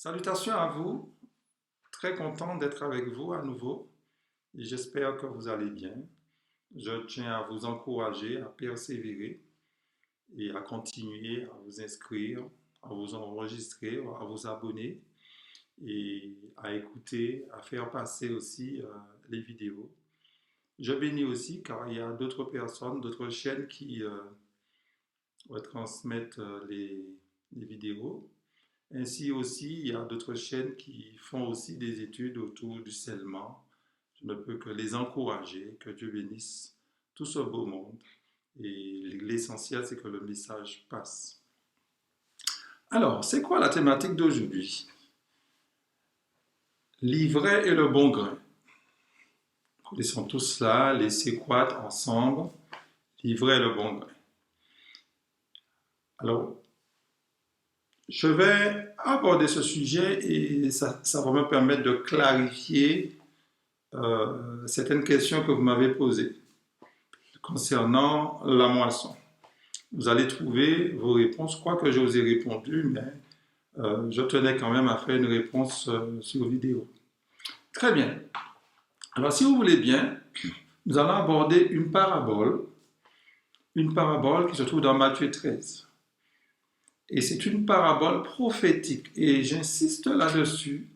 Salutations à vous, très content d'être avec vous à nouveau et j'espère que vous allez bien. Je tiens à vous encourager à persévérer et à continuer à vous inscrire, à vous enregistrer, à vous abonner et à écouter, à faire passer aussi les vidéos. Je bénis aussi car il y a d'autres personnes, d'autres chaînes qui retransmettent les vidéos. Ainsi aussi, il y a d'autres chaînes qui font aussi des études autour du scellement. Je ne peux que les encourager, que Dieu bénisse tout ce beau monde. Et l'essentiel, c'est que le message passe. Alors, c'est quoi la thématique d'aujourd'hui? L'ivraie et le bon grain. Nous connaissons tous cela, les séquates ensemble, l'ivraie et le bon grain. Alors, je vais aborder ce sujet et ça va me permettre de clarifier certaines questions que vous m'avez posées concernant la moisson. Vous allez trouver vos réponses, quoique je vous ai répondu, mais je tenais quand même à faire une réponse sur vidéo. Très bien. Alors, si vous voulez bien, nous allons aborder une parabole qui se trouve dans Matthieu 13. Et c'est une parabole prophétique. Et j'insiste là-dessus.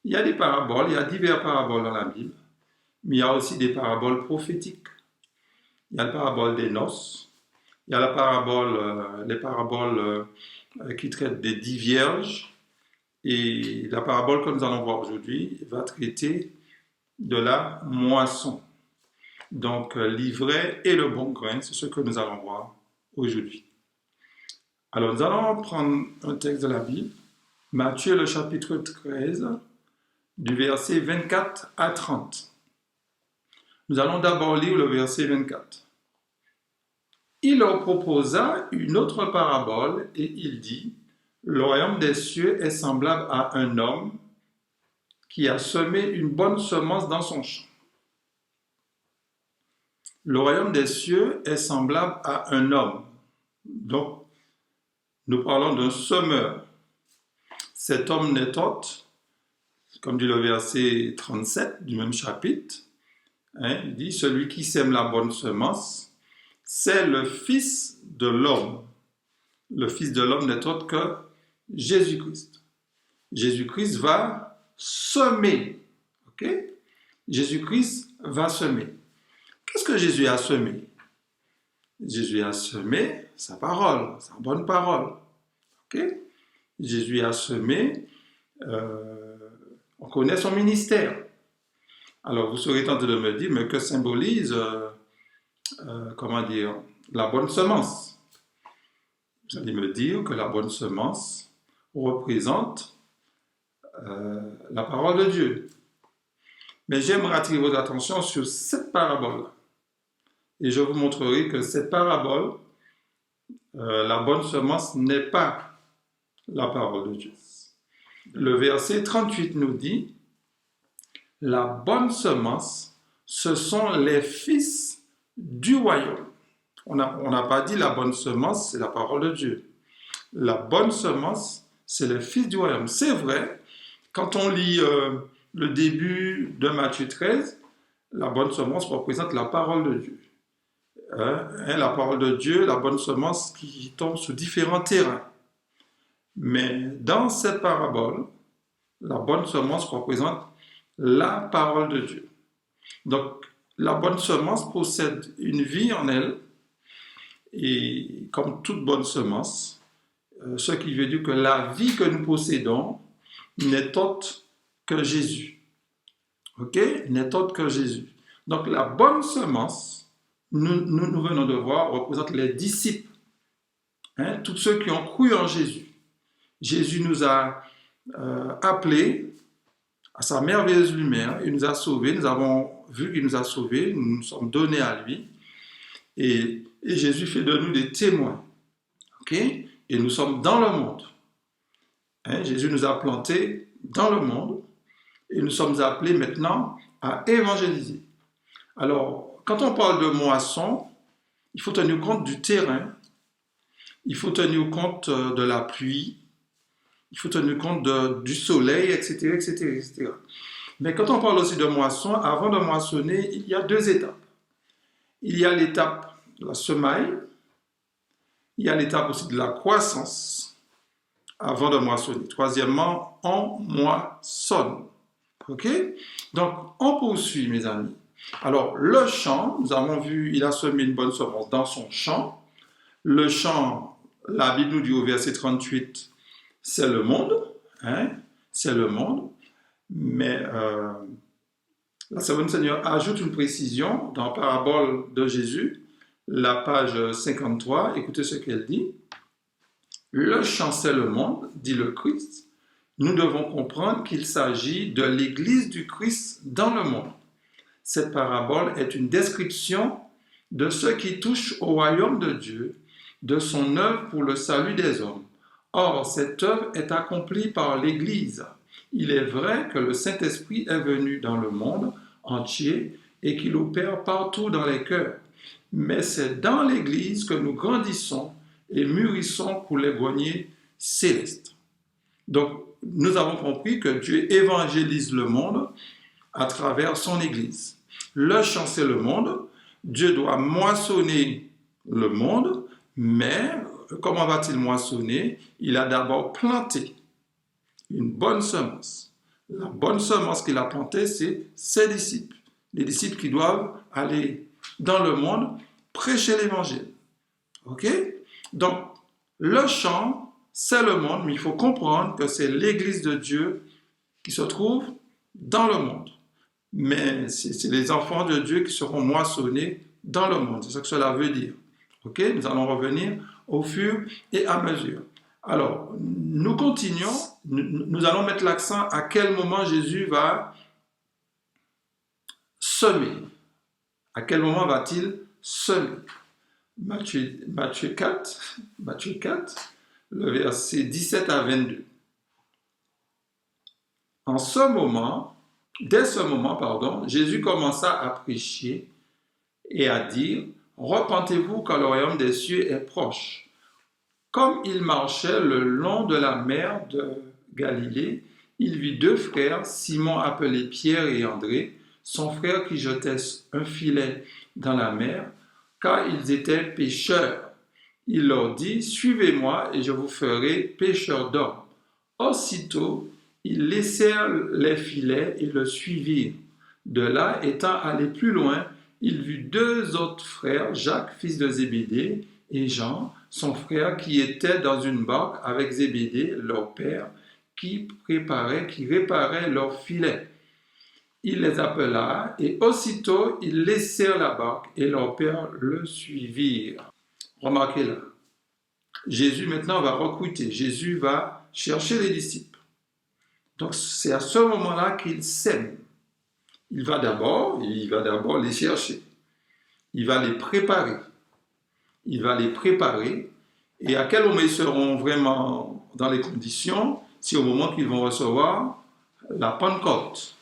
Il y a des paraboles, il y a diverses paraboles dans la Bible, mais il y a aussi des paraboles prophétiques. Il y a la parabole des noces, il y a les paraboles qui traitent des 10 vierges, et la parabole que nous allons voir aujourd'hui va traiter de la moisson. Donc l'ivraie et le bon grain, c'est ce que nous allons voir aujourd'hui. Alors, nous allons prendre un texte de la Bible, Matthieu, le chapitre 13, du verset 24 à 30. Nous allons d'abord lire le verset 24. Il leur proposa une autre parabole et il dit, « Le royaume des cieux est semblable à un homme qui a semé une bonne semence dans son champ. » Le royaume des cieux est semblable à un homme. Donc, nous parlons d'un semeur. Cet homme n'est autre, comme dit le verset 37 du même chapitre, il dit, celui qui sème la bonne semence, c'est le Fils de l'homme. Le Fils de l'homme n'est autre que Jésus-Christ. Jésus-Christ va semer. Ok? Jésus-Christ va semer. Qu'est-ce que Jésus a semé? Jésus a semé sa parole, sa bonne parole. Okay? Jésus a semé, on connaît son ministère. Alors vous serez tenté de me dire, mais que symbolise, la bonne semence? Vous allez me dire que la bonne semence représente la parole de Dieu. Mais j'aimerais attirer votre attention sur cette parabole-là. Et je vous montrerai que cette parabole, la bonne semence n'est pas la parole de Dieu. Le verset 38 nous dit, « La bonne semence, ce sont les fils du royaume. » On n'a pas dit la bonne semence, c'est la parole de Dieu. La bonne semence, c'est les fils du royaume. C'est vrai, quand on lit le début de Matthieu 13, la bonne semence représente la parole de Dieu. La parole de Dieu, la bonne semence qui tombe sur différents terrains. Mais dans cette parabole, la bonne semence représente la parole de Dieu. Donc, la bonne semence possède une vie en elle, et comme toute bonne semence, ce qui veut dire que la vie que nous possédons n'est autre que Jésus. Ok? N'est autre que Jésus. Donc, la bonne semence, nous venons de voir, représente les disciples, tous ceux qui ont cru en Jésus. Jésus nous a appelés à sa merveilleuse lumière, il nous a sauvés, nous avons vu qu'il nous a sauvés, nous nous sommes donnés à lui, et Jésus fait de nous des témoins, ok? Et nous sommes dans le monde. Jésus nous a plantés dans le monde, et nous sommes appelés maintenant à évangéliser. Alors, quand on parle de moisson, il faut tenir compte du terrain, il faut tenir compte de la pluie, il faut tenir compte du soleil, etc., etc., etc. Mais quand on parle aussi de moisson, avant de moissonner, il y a deux étapes. Il y a l'étape de la semaille, il y a l'étape aussi de la croissance avant de moissonner. Troisièmement, on moissonne. OK? Donc, on poursuit, mes amis. Alors, le champ, nous avons vu, il a semé une bonne semence dans son champ. Le champ, la Bible nous dit au verset 38, c'est le monde. Hein? C'est le monde. Mais la Servante du Seigneur ajoute une précision dans la parabole de Jésus, la page 53. Écoutez ce qu'elle dit. Le champ, c'est le monde, dit le Christ. Nous devons comprendre qu'il s'agit de l'Église du Christ dans le monde. Cette parabole est une description de ce qui touche au royaume de Dieu, de son œuvre pour le salut des hommes. Or, cette œuvre est accomplie par l'Église. Il est vrai que le Saint-Esprit est venu dans le monde entier et qu'il opère partout dans les cœurs. Mais c'est dans l'Église que nous grandissons et mûrissons pour les greniers célestes. Donc, nous avons compris que Dieu évangélise le monde à travers son Église. Le champ, c'est le monde. Dieu doit moissonner le monde, mais comment va-t-il moissonner? Il a d'abord planté une bonne semence. La bonne semence qu'il a plantée, c'est ses disciples. Les disciples qui doivent aller dans le monde prêcher l'Évangile. OK? Donc, le champ, c'est le monde, mais il faut comprendre que c'est l'Église de Dieu qui se trouve dans le monde. Mais c'est les enfants de Dieu qui seront moissonnés dans le monde. C'est ce que cela veut dire. OK? Nous allons revenir au fur et à mesure. Alors, nous continuons. Nous allons mettre l'accent à quel moment Jésus va semer. À quel moment va-t-il semer? Matthieu 4, le verset 17 à 22. Dès ce moment, Jésus commença à prêcher et à dire « Repentez-vous car le royaume des cieux est proche ». Comme il marchait le long de la mer de Galilée, il vit deux frères, Simon appelé Pierre et André, son frère qui jetait un filet dans la mer, car ils étaient pêcheurs. Il leur dit « Suivez-moi et je vous ferai pêcheurs d'hommes ». Aussitôt, ils laissèrent les filets et le suivirent. De là, étant allés plus loin, il vit deux autres frères, Jacques, fils de Zébédée, et Jean, son frère, qui étaient dans une barque avec Zébédée, leur père, qui réparait leurs filets. Il les appela, et aussitôt ils laissèrent la barque, et leur père le suivirent. Remarquez là, Jésus maintenant va recruter, Jésus va chercher les disciples. Donc c'est à ce moment-là qu'il sème. Il va d'abord les chercher. Il va les préparer. Et à quel moment ils seront vraiment dans les conditions? C'est au moment qu'ils vont recevoir la Pentecôte.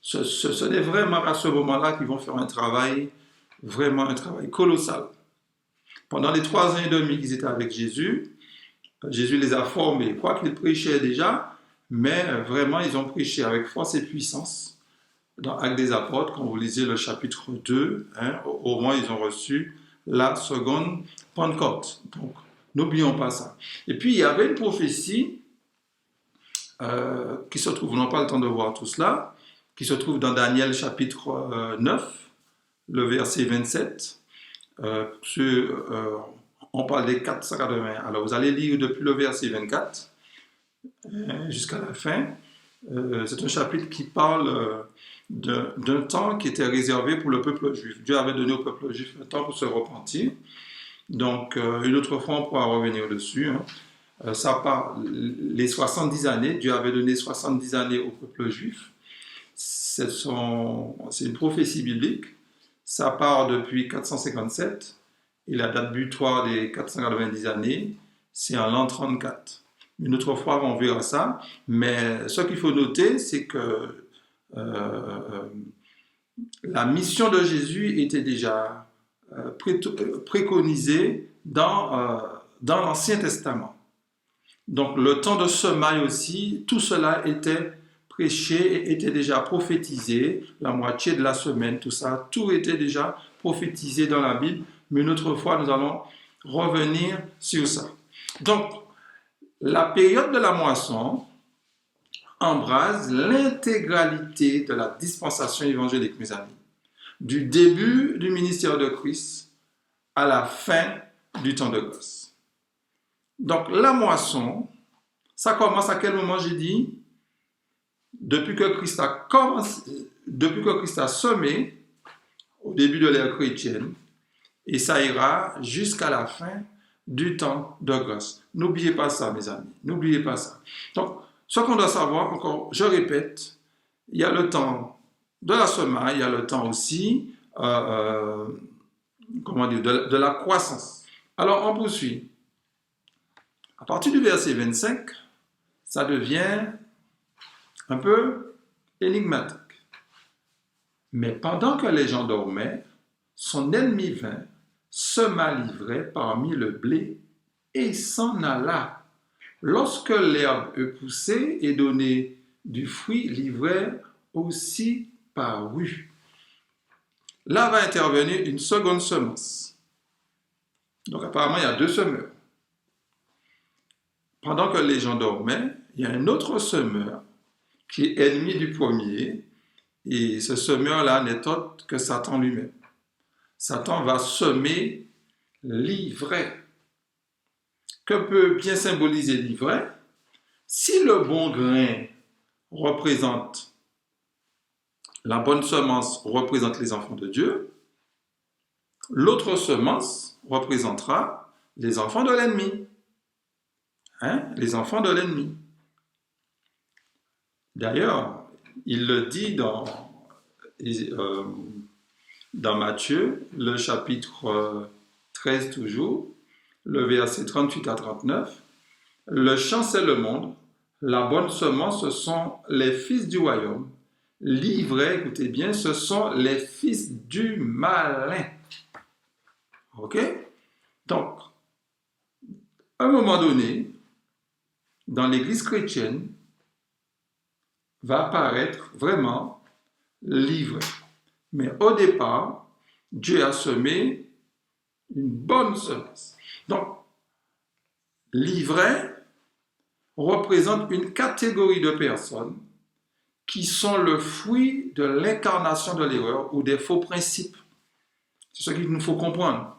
Ce n'est vraiment à ce moment-là qu'ils vont faire un travail colossal. Pendant les 3 ans et demi qu'ils étaient avec Jésus, Jésus les a formés. Quoi qu'ils prêchaient déjà, mais vraiment ils ont prêché avec force et puissance. Dans Actes des Apôtres, quand vous lisez le chapitre 2, au moins ils ont reçu la seconde Pentecôte. Donc, n'oublions pas ça. Et puis, il y avait une prophétie qui se trouve, on n'a pas le temps de voir tout cela, qui se trouve dans Daniel chapitre 9, le verset 27. On parle des 4 sacrements. Alors, vous allez lire depuis le verset 24 jusqu'à la fin. C'est un chapitre qui parle d'un temps qui était réservé pour le peuple juif. Dieu avait donné au peuple juif un temps pour se repentir. Donc, une autre fois, on pourra revenir dessus. Ça part, les 70 années, Dieu avait donné 70 années au peuple juif. C'est une prophétie biblique. Ça part depuis 457 et la date butoir des 490 années, c'est en l'an 34. Une autre fois, on verra ça. Mais ce qu'il faut noter, c'est que la mission de Jésus était déjà préconisée dans l'Ancien Testament. Donc le temps de semaille aussi, tout cela était prêché et était déjà prophétisé, la moitié de la semaine, tout ça, tout était déjà prophétisé dans la Bible, mais une autre fois, nous allons revenir sur ça. Donc, la période de la moisson embrase l'intégralité de la dispensation évangélique, mes amis, du début du ministère de Christ à la fin du temps de grâce. Donc, la moisson, ça commence à quel moment, j'ai dit? Depuis que Christ a semé au début de l'ère chrétienne, et ça ira jusqu'à la fin du temps de grâce. N'oubliez pas ça, mes amis. N'oubliez pas ça. Donc, ce qu'on doit savoir, encore, je répète, il y a le temps de la semaille, il y a le temps aussi, de la croissance. Alors, on poursuit. À partir du verset 25, ça devient un peu énigmatique. Mais pendant que les gens dormaient, son ennemi vint, sema l'ivraie parmi le blé et s'en alla. Lorsque l'herbe eut poussé et donné du fruit, l'ivraie aussi parut. Là va intervenir une seconde semence. Donc apparemment, il y a deux semeurs. Pendant que les gens dormaient, il y a un autre semeur qui est ennemi du premier, et ce semeur-là n'est autre que Satan lui-même. Satan va semer l'ivraie. Que peut bien symboliser l'ivraie? Si le bon grain représente la bonne semence, représente les enfants de Dieu, l'autre semence représentera les enfants de l'ennemi. Les enfants de l'ennemi. D'ailleurs, il le dit dans Matthieu, le chapitre 13 toujours, le verset 38 à 39. Le champ, c'est le monde. La bonne semence, ce sont les fils du royaume. L'ivraie, écoutez bien, ce sont les fils du malin. OK? Donc, à un moment donné, dans l'Église chrétienne, va apparaître vraiment l'ivraie. Mais au départ, Dieu a semé une bonne semence. Donc, l'ivraie représente une catégorie de personnes qui sont le fruit de l'incarnation de l'erreur ou des faux principes. C'est ce qu'il nous faut comprendre.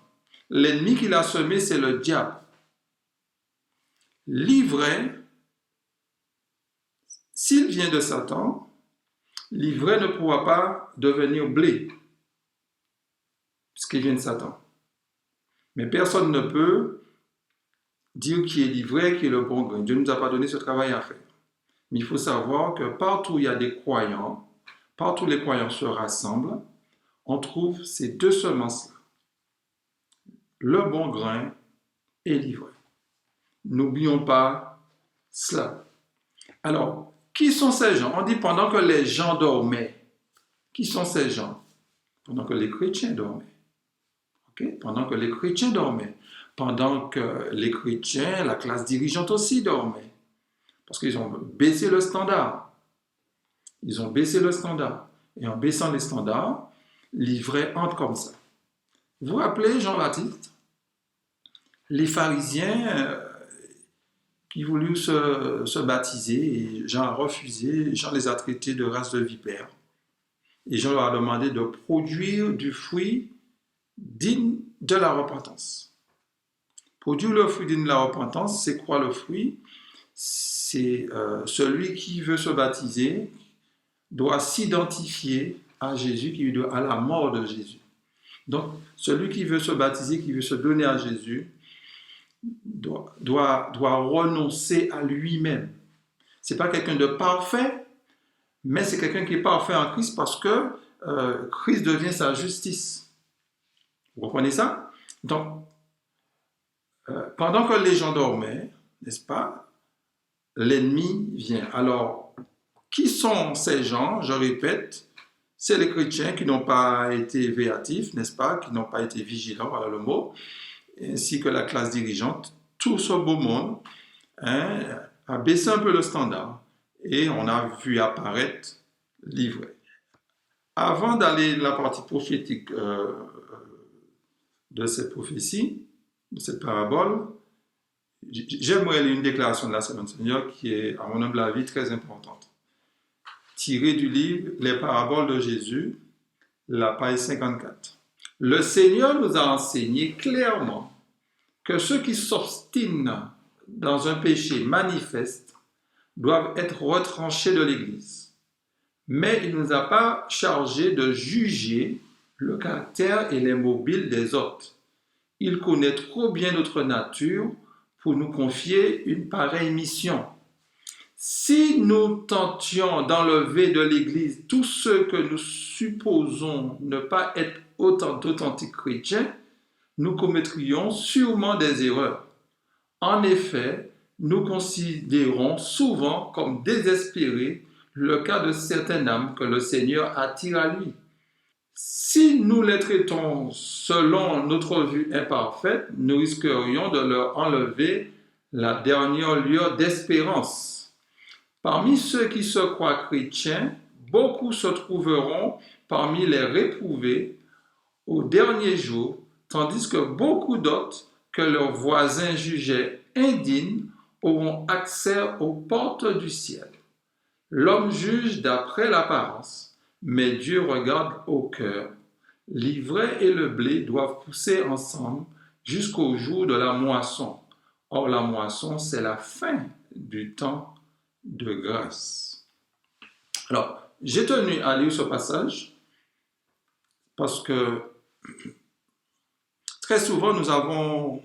L'ennemi qu'il a semé, c'est le diable. L'ivraie, s'il vient de Satan, l'ivraie ne pourra pas devenir blé, puisqu'il vient de Satan. Mais personne ne peut dire qui est l'ivraie, qui est le bon grain. Dieu ne nous a pas donné ce travail à faire. Mais il faut savoir que partout où il y a des croyants, partout où les croyants se rassemblent, on trouve ces deux semences-là. Le bon grain et l'ivraie. N'oublions pas cela. Alors, qui sont ces gens? On dit pendant que les gens dormaient. Qui sont ces gens? Pendant que les chrétiens dormaient. Okay? Pendant que les chrétiens dormaient. Pendant que les chrétiens, la classe dirigeante aussi dormait. Parce qu'ils ont baissé le standard. Ils ont baissé le standard. Et en baissant les standards, l'ivraie entre comme ça. Vous vous rappelez Jean-Baptiste? Les pharisiens qui voulaient se baptiser, et Jean a refusé, Jean les a traités de race de vipères. Et Jean leur a demandé de produire du fruit digne de la repentance. Produire le fruit digne de la repentance, c'est quoi le fruit? C'est celui qui veut se baptiser doit s'identifier à Jésus, à la mort de Jésus. Donc, celui qui veut se baptiser, qui veut se donner à Jésus, doit renoncer à lui-même. Ce n'est pas quelqu'un de parfait, mais c'est quelqu'un qui est parfait en Christ parce que Christ devient sa justice. Vous comprenez ça? Donc, pendant que les gens dormaient, n'est-ce pas, l'ennemi vient. Alors, qui sont ces gens? Je répète, c'est les chrétiens qui n'ont pas été véatifs, n'est-ce pas, qui n'ont pas été vigilants, voilà le mot, ainsi que la classe dirigeante, tout ce beau monde hein, a baissé un peu le standard et on a vu apparaître l'ivraie. Avant d'aller la partie prophétique de cette prophétie, de cette parabole, j'aimerais lire une déclaration de la Semaine Seigneur qui est, à mon humble avis, très importante. Tirée du livre Les paraboles de Jésus, la page 54. Le Seigneur nous a enseigné clairement que ceux qui s'obstinent dans un péché manifeste doivent être retranchés de l'Église. Mais il ne nous a pas chargés de juger le caractère et les mobiles des autres. Il connaît trop bien notre nature pour nous confier une pareille mission. Si nous tentions d'enlever de l'Église tous ceux que nous supposons ne pas être d'authentiques chrétiens, nous commettrions sûrement des erreurs. En effet, nous considérons souvent comme désespéré le cas de certaines âmes que le Seigneur attire à lui. Si nous les traitons selon notre vue imparfaite, nous risquerions de leur enlever la dernière lueur d'espérance. Parmi ceux qui se croient chrétiens, beaucoup se trouveront parmi les réprouvés au dernier jour, tandis que beaucoup d'autres que leurs voisins jugeaient indignes auront accès aux portes du ciel. L'homme juge d'après l'apparence, mais Dieu regarde au cœur. L'ivraie et le blé doivent pousser ensemble jusqu'au jour de la moisson. Or, la moisson, c'est la fin du temps de grâce. Alors, j'ai tenu à lire ce passage parce que très souvent, nous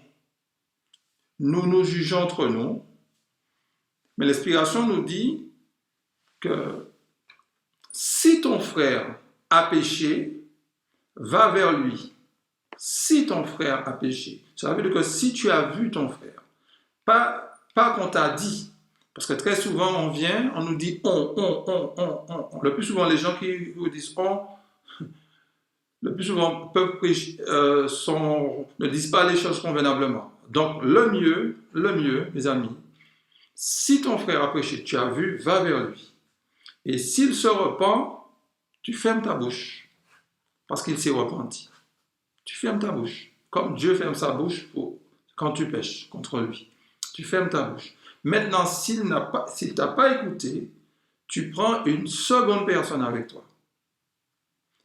nous jugeons entre nous, mais l'inspiration nous dit que si ton frère a péché, va vers lui. Si ton frère a péché. Ça veut dire que si tu as vu ton frère, pas qu'on t'a dit, parce que très souvent on vient, on nous dit on. Le plus souvent les gens qui vous disent on, le plus souvent peuvent prêcher, ne disent pas les choses convenablement. Donc le mieux, mes amis, si ton frère a péché, tu as vu, va vers lui. Et s'il se repent, tu fermes ta bouche, parce qu'il s'est repenti. Tu fermes ta bouche, comme Dieu ferme sa bouche quand tu pèches contre lui. Tu fermes ta bouche. Maintenant, s'il ne t'a pas écouté, tu prends une seconde personne avec toi.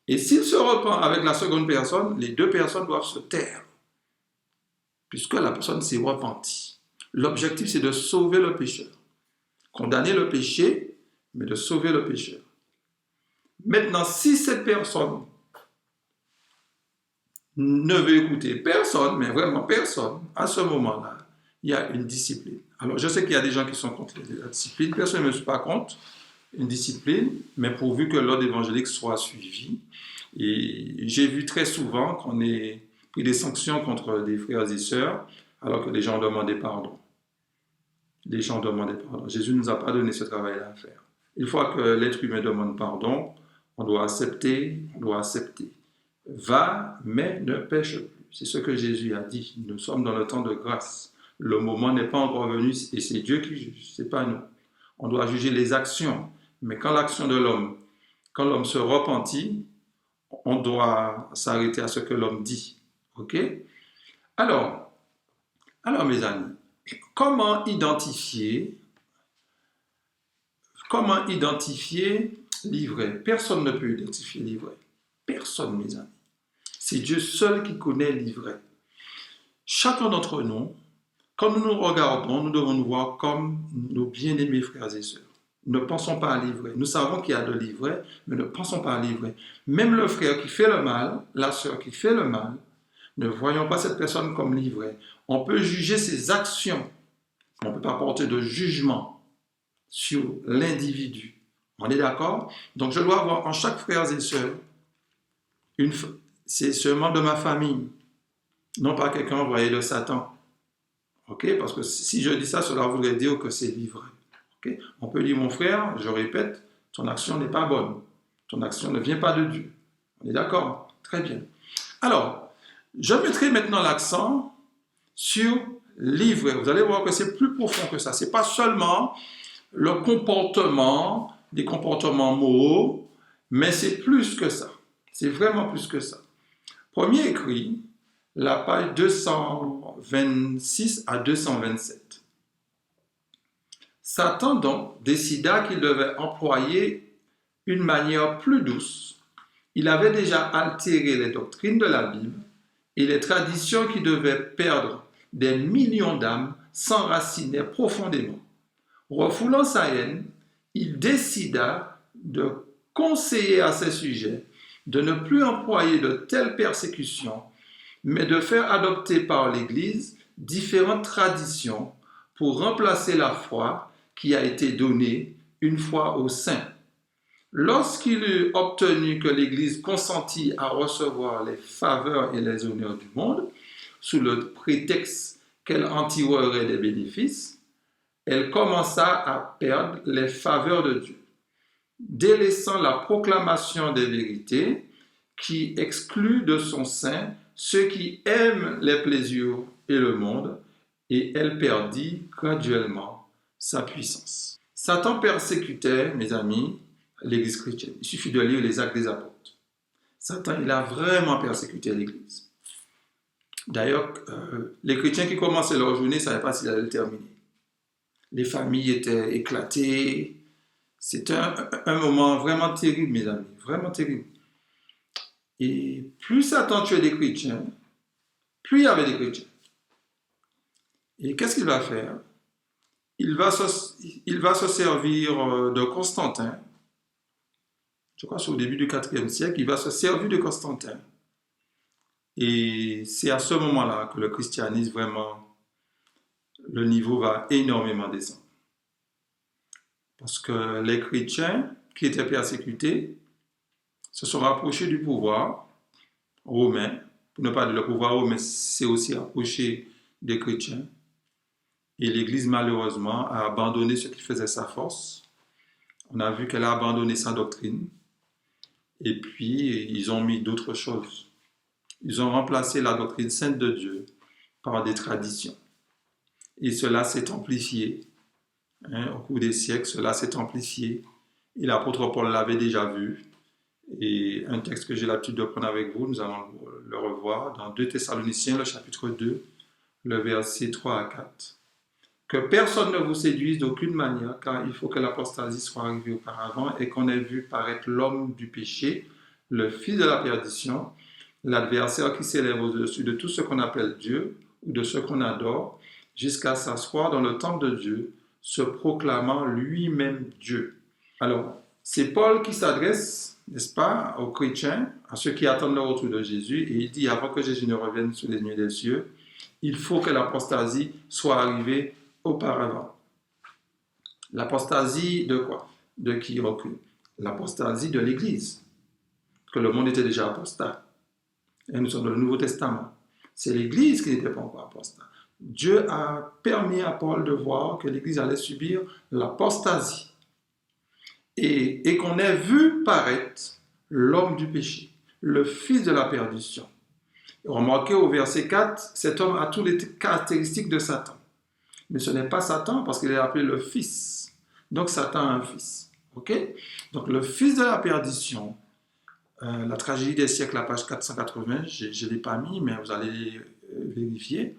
Et s'il se repent avec la seconde personne, les deux personnes doivent se taire, puisque la personne s'est repentie. L'objectif, c'est de sauver le pécheur. Condamner le péché, mais de sauver le pécheur. Maintenant, si cette personne ne veut écouter personne, mais vraiment personne, à ce moment-là, il y a une discipline. Alors, je sais qu'il y a des gens qui sont contre la discipline. Personne ne me suis pas contre une discipline, mais pourvu que l'ordre évangélique soit suivi. Et j'ai vu très souvent qu'on ait pris des sanctions contre des frères et sœurs, alors que les gens demandaient pardon. Les gens demandaient pardon. Jésus ne nous a pas donné ce travail-là à faire. Une fois que l'être humain demande pardon, on doit accepter. Va, mais ne pêche plus. C'est ce que Jésus a dit. Nous sommes dans le temps de grâce. Le moment n'est pas encore venu et c'est Dieu qui juge, c'est pas nous. On doit juger les actions. Mais quand l'action de l'homme, quand l'homme se repentit, on doit s'arrêter à ce que l'homme dit. Ok? Alors, mes amis, comment identifier l'ivraie? Personne ne peut identifier l'ivraie. Personne, mes amis. C'est Dieu seul qui connaît l'ivraie. Chacun d'entre nous, quand nous nous regardons, nous devons nous voir comme nos bien-aimés frères et sœurs. Ne pensons pas à l'ivraie. Nous savons qu'il y a de l'ivraie, mais ne pensons pas à l'ivraie. Même le frère qui fait le mal, la sœur qui fait le mal, ne voyons pas cette personne comme l'ivraie. On peut juger ses actions. On ne peut pas porter de jugement sur l'individu. On est d'accord? Donc je dois avoir en chaque frère et sœur, c'est seulement de ma famille, non pas quelqu'un envoyé de Satan. Ok? Parce que si je dis ça, cela voudrait dire que c'est l'ivraie. Okay? On peut dire, mon frère, je répète, ton action n'est pas bonne. Ton action ne vient pas de Dieu. On est d'accord? Très bien. Alors, je mettrai maintenant l'accent sur L'ivraie, vous allez voir que c'est plus profond que ça. Ce n'est pas seulement le comportement, des comportements moraux, mais c'est plus que ça. C'est vraiment plus que ça. Premier écrit, la page 226 à 227. Satan donc décida qu'il devait employer une manière plus douce. Il avait déjà altéré les doctrines de la Bible et les traditions qui devaient perdre des millions d'âmes s'enracinaient profondément. Refoulant sa haine, il décida de conseiller à ses sujets de ne plus employer de telles persécutions, mais de faire adopter par l'Église différentes traditions pour remplacer la foi qui a été donnée une fois aux saints. Lorsqu'il eut obtenu que l'Église consentit à recevoir les faveurs et les honneurs du monde, sous le prétexte qu'elle en tirerait des bénéfices, elle commença à perdre les faveurs de Dieu, délaissant la proclamation des vérités qui exclut de son sein ceux qui aiment les plaisirs et le monde, et elle perdit graduellement sa puissance. Satan persécutait, mes amis, l'Église chrétienne. Il suffit de lire les Actes des Apôtres. Satan, il a vraiment persécuté l'Église. D'ailleurs, les chrétiens qui commençaient leur journée ne savaient pas s'ils allaient le terminer. Les familles étaient éclatées. C'était un moment vraiment terrible, mes amis, vraiment terrible. Et plus Satan tuait des chrétiens, plus il y avait des chrétiens. Et qu'est-ce qu'il va faire? Il va se servir de Constantin. Je crois que c'est au début du IVe siècle. Il va se servir de Constantin. Et c'est à ce moment-là que le christianisme, vraiment, le niveau va énormément descendre. Parce que les chrétiens qui étaient persécutés se sont rapprochés du pouvoir romain. Pour ne pas dire le pouvoir romain, c'est aussi rapproché des chrétiens. Et l'Église, malheureusement, a abandonné ce qui faisait sa force. On a vu qu'elle a abandonné sa doctrine. Et puis, ils ont mis d'autres choses. Ils ont remplacé la doctrine sainte de Dieu par des traditions. Et cela s'est amplifié. Au cours des siècles, cela s'est amplifié. Et l'apôtre Paul l'avait déjà vu. Et un texte que j'ai l'habitude de prendre avec vous, nous allons le revoir dans 2 Thessaloniciens, le chapitre 2, le verset 3 à 4. Que personne ne vous séduise d'aucune manière, car il faut que l'apostasie soit arrivée auparavant et qu'on ait vu paraître l'homme du péché, le fils de la perdition, l'adversaire qui s'élève au-dessus de tout ce qu'on appelle Dieu ou de ce qu'on adore, jusqu'à s'asseoir dans le temple de Dieu, se proclamant lui-même Dieu. Alors, c'est Paul qui s'adresse, n'est-ce pas, aux chrétiens, à ceux qui attendent le retour de Jésus, et il dit, avant que Jésus ne revienne sur les nuées des cieux, il faut que l'apostasie soit arrivée auparavant. L'apostasie de quoi? De qui recule? L'apostasie de l'Église. Que le monde était déjà apostat. Et nous sommes dans le Nouveau Testament. C'est l'Église qui n'était pas encore apostat. Dieu a permis à Paul de voir que l'Église allait subir l'apostasie. Et qu'on ait vu paraître l'homme du péché, le fils de la perdition. Remarquez au verset 4, cet homme a toutes les caractéristiques de Satan. Mais ce n'est pas Satan parce qu'il est appelé le fils. Donc Satan a un fils. Ok? Donc le fils de la perdition, la tragédie des siècles, la page 480, je ne l'ai pas mis, mais vous allez vérifier.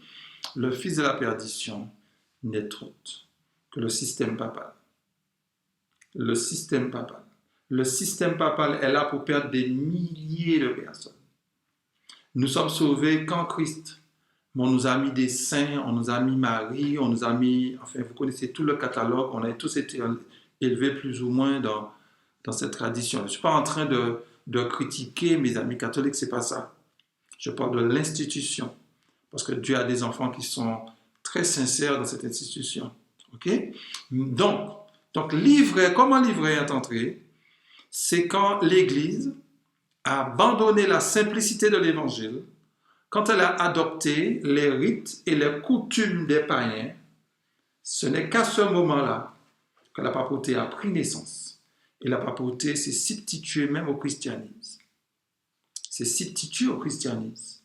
Le fils de la perdition n'est autre que le système papal. Le système papal. Le système papal est là pour perdre des milliers de personnes. Nous sommes sauvés qu'en Christ. On nous a mis des saints, on nous a mis Marie, on nous a mis... Enfin, vous connaissez tout le catalogue, on a tous été élevés plus ou moins dans cette tradition. Je ne suis pas en train de critiquer mes amis catholiques, ce n'est pas ça. Je parle de l'institution. Parce que Dieu a des enfants qui sont très sincères dans cette institution. Ok? Donc comment l'ivraie est entrée? C'est quand l'Église a abandonné la simplicité de l'Évangile, quand elle a adopté les rites et les coutumes des païens. Ce n'est qu'à ce moment-là que la papauté a pris naissance. Et la papauté s'est substituée même au christianisme. C'est substitué au christianisme.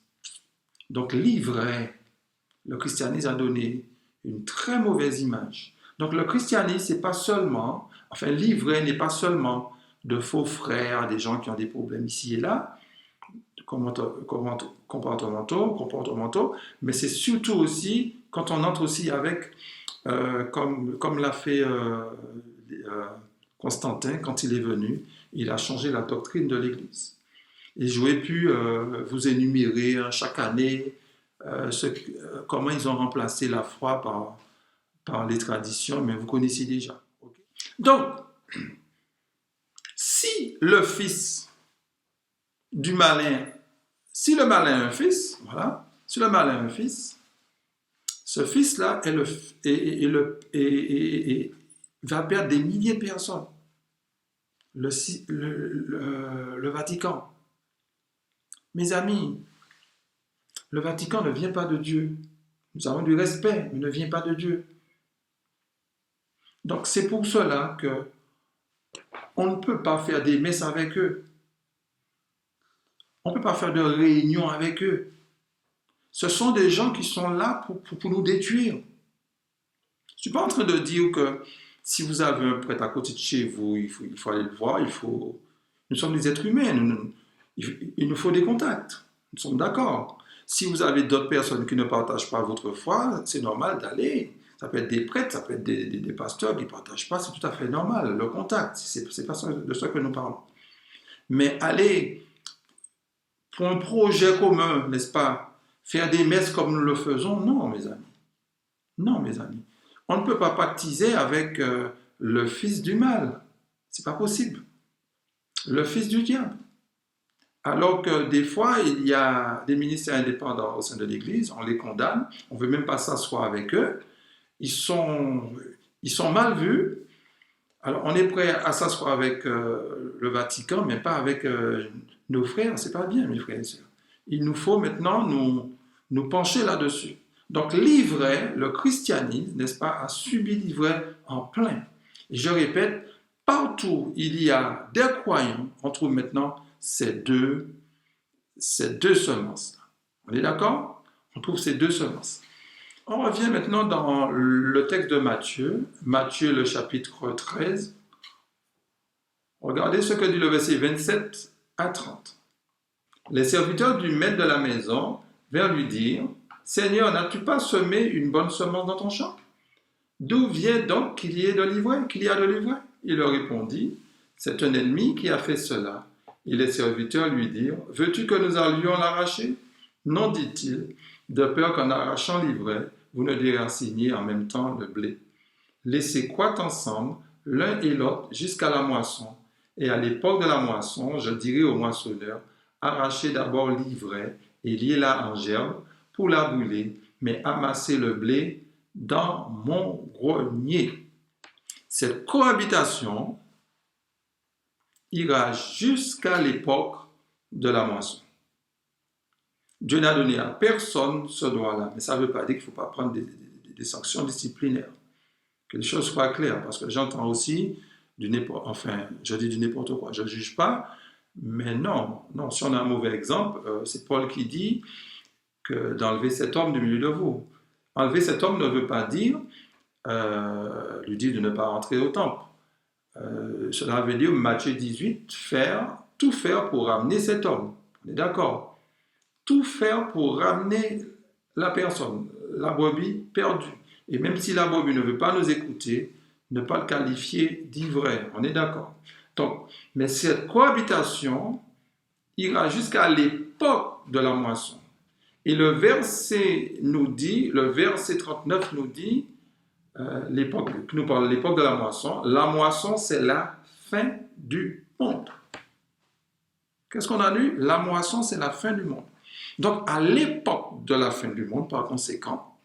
Donc l'ivraie, le christianisme a donné une très mauvaise image. Donc le christianisme, c'est pas seulement, enfin l'ivraie n'est pas seulement de faux frères, des gens qui ont des problèmes ici et là, comportementaux, mais c'est surtout aussi quand on entre aussi avec, comme l'a fait Constantin quand il est venu, il a changé la doctrine de l'Église. Et j'aurais pu vous énumérer chaque année comment ils ont remplacé la foi par les traditions, mais vous connaissez déjà. Okay? Donc, si le fils du malin, si le malin a un fils, voilà, si le malin a un fils, ce fils-là va perdre des milliers de personnes. Le Vatican. Mes amis, le Vatican ne vient pas de Dieu. Nous avons du respect, mais ne vient pas de Dieu. Donc c'est pour cela que on ne peut pas faire des messes avec eux. On ne peut pas faire de réunions avec eux. Ce sont des gens qui sont là pour nous détruire. Je ne suis pas en train de dire que si vous avez un prêtre à côté de chez vous, il faut aller le voir, nous sommes des êtres humains, il nous faut des contacts. Nous sommes d'accord. Si vous avez d'autres personnes qui ne partagent pas votre foi, c'est normal d'aller. Ça peut être des prêtres, ça peut être des pasteurs qui ne partagent pas, c'est tout à fait normal, le contact. C'est pas de ça que nous parlons. Mais aller pour un projet commun, n'est-ce pas, faire des messes comme nous le faisons, non, mes amis. Non, mes amis. On ne peut pas pactiser avec le fils du mal. C'est pas possible. Le fils du diable. Alors que des fois, il y a des ministères indépendants au sein de l'Église, on les condamne, on ne veut même pas s'asseoir avec eux, ils sont mal vus. Alors on est prêt à s'asseoir avec le Vatican, mais pas avec nos frères, c'est pas bien, mes frères et sœurs. Il nous faut maintenant nous pencher là-dessus. Donc l'ivraie, le christianisme, n'est-ce pas, a subi l'ivraie en plein. Et je répète, partout il y a des croyants, on trouve maintenant ces deux semences. On est d'accord? On trouve ces deux semences. On revient maintenant dans le texte de Matthieu, Matthieu le chapitre 13. Regardez ce que dit le verset 27 à 30. Les serviteurs du maître de la maison vinrent lui dire, « Seigneur, n'as-tu pas semé une bonne semence dans ton champ? D'où vient donc qu'il y a de l'ivraie? Il leur répondit, « C'est un ennemi qui a fait cela. » Et les serviteurs lui dirent, « Veux-tu que nous allions l'arracher? » Non, dit-il, de peur qu'en arrachant l'ivraie, vous ne déraciniez en même temps le blé. Laissez croître ensemble l'un et l'autre jusqu'à la moisson. Et à l'époque de la moisson, je dirai aux moissonneurs, arrachez d'abord l'ivraie et liez-la en gerbe pour la brûler, mais amassez le blé dans mon grenier. Cette cohabitation ira jusqu'à l'époque de la moisson. Dieu n'a donné à personne ce droit-là, mais ça ne veut pas dire qu'il ne faut pas prendre des sanctions disciplinaires. Que les choses soient claires, parce que j'entends aussi je dis du n'importe quoi, je ne juge pas, mais non, si on a un mauvais exemple, c'est Paul qui dit que d'enlever cet homme du milieu de vous. Enlever cet homme ne veut pas dire, lui dire de ne pas rentrer au temple. Cela veut dire, Matthieu 18, tout faire pour ramener cet homme. On est d'accord? Tout faire pour ramener la personne, la brebis perdue. Et même si la brebis ne veut pas nous écouter, ne pas le qualifier d'ivraie. On est d'accord? Donc, mais cette cohabitation ira jusqu'à l'époque de la moisson. Et le verset 39 nous dit, l'époque de la moisson, c'est la fin du monde. Qu'est-ce qu'on a lu? La moisson, c'est la fin du monde. Donc, à l'époque de la fin du monde, par conséquent,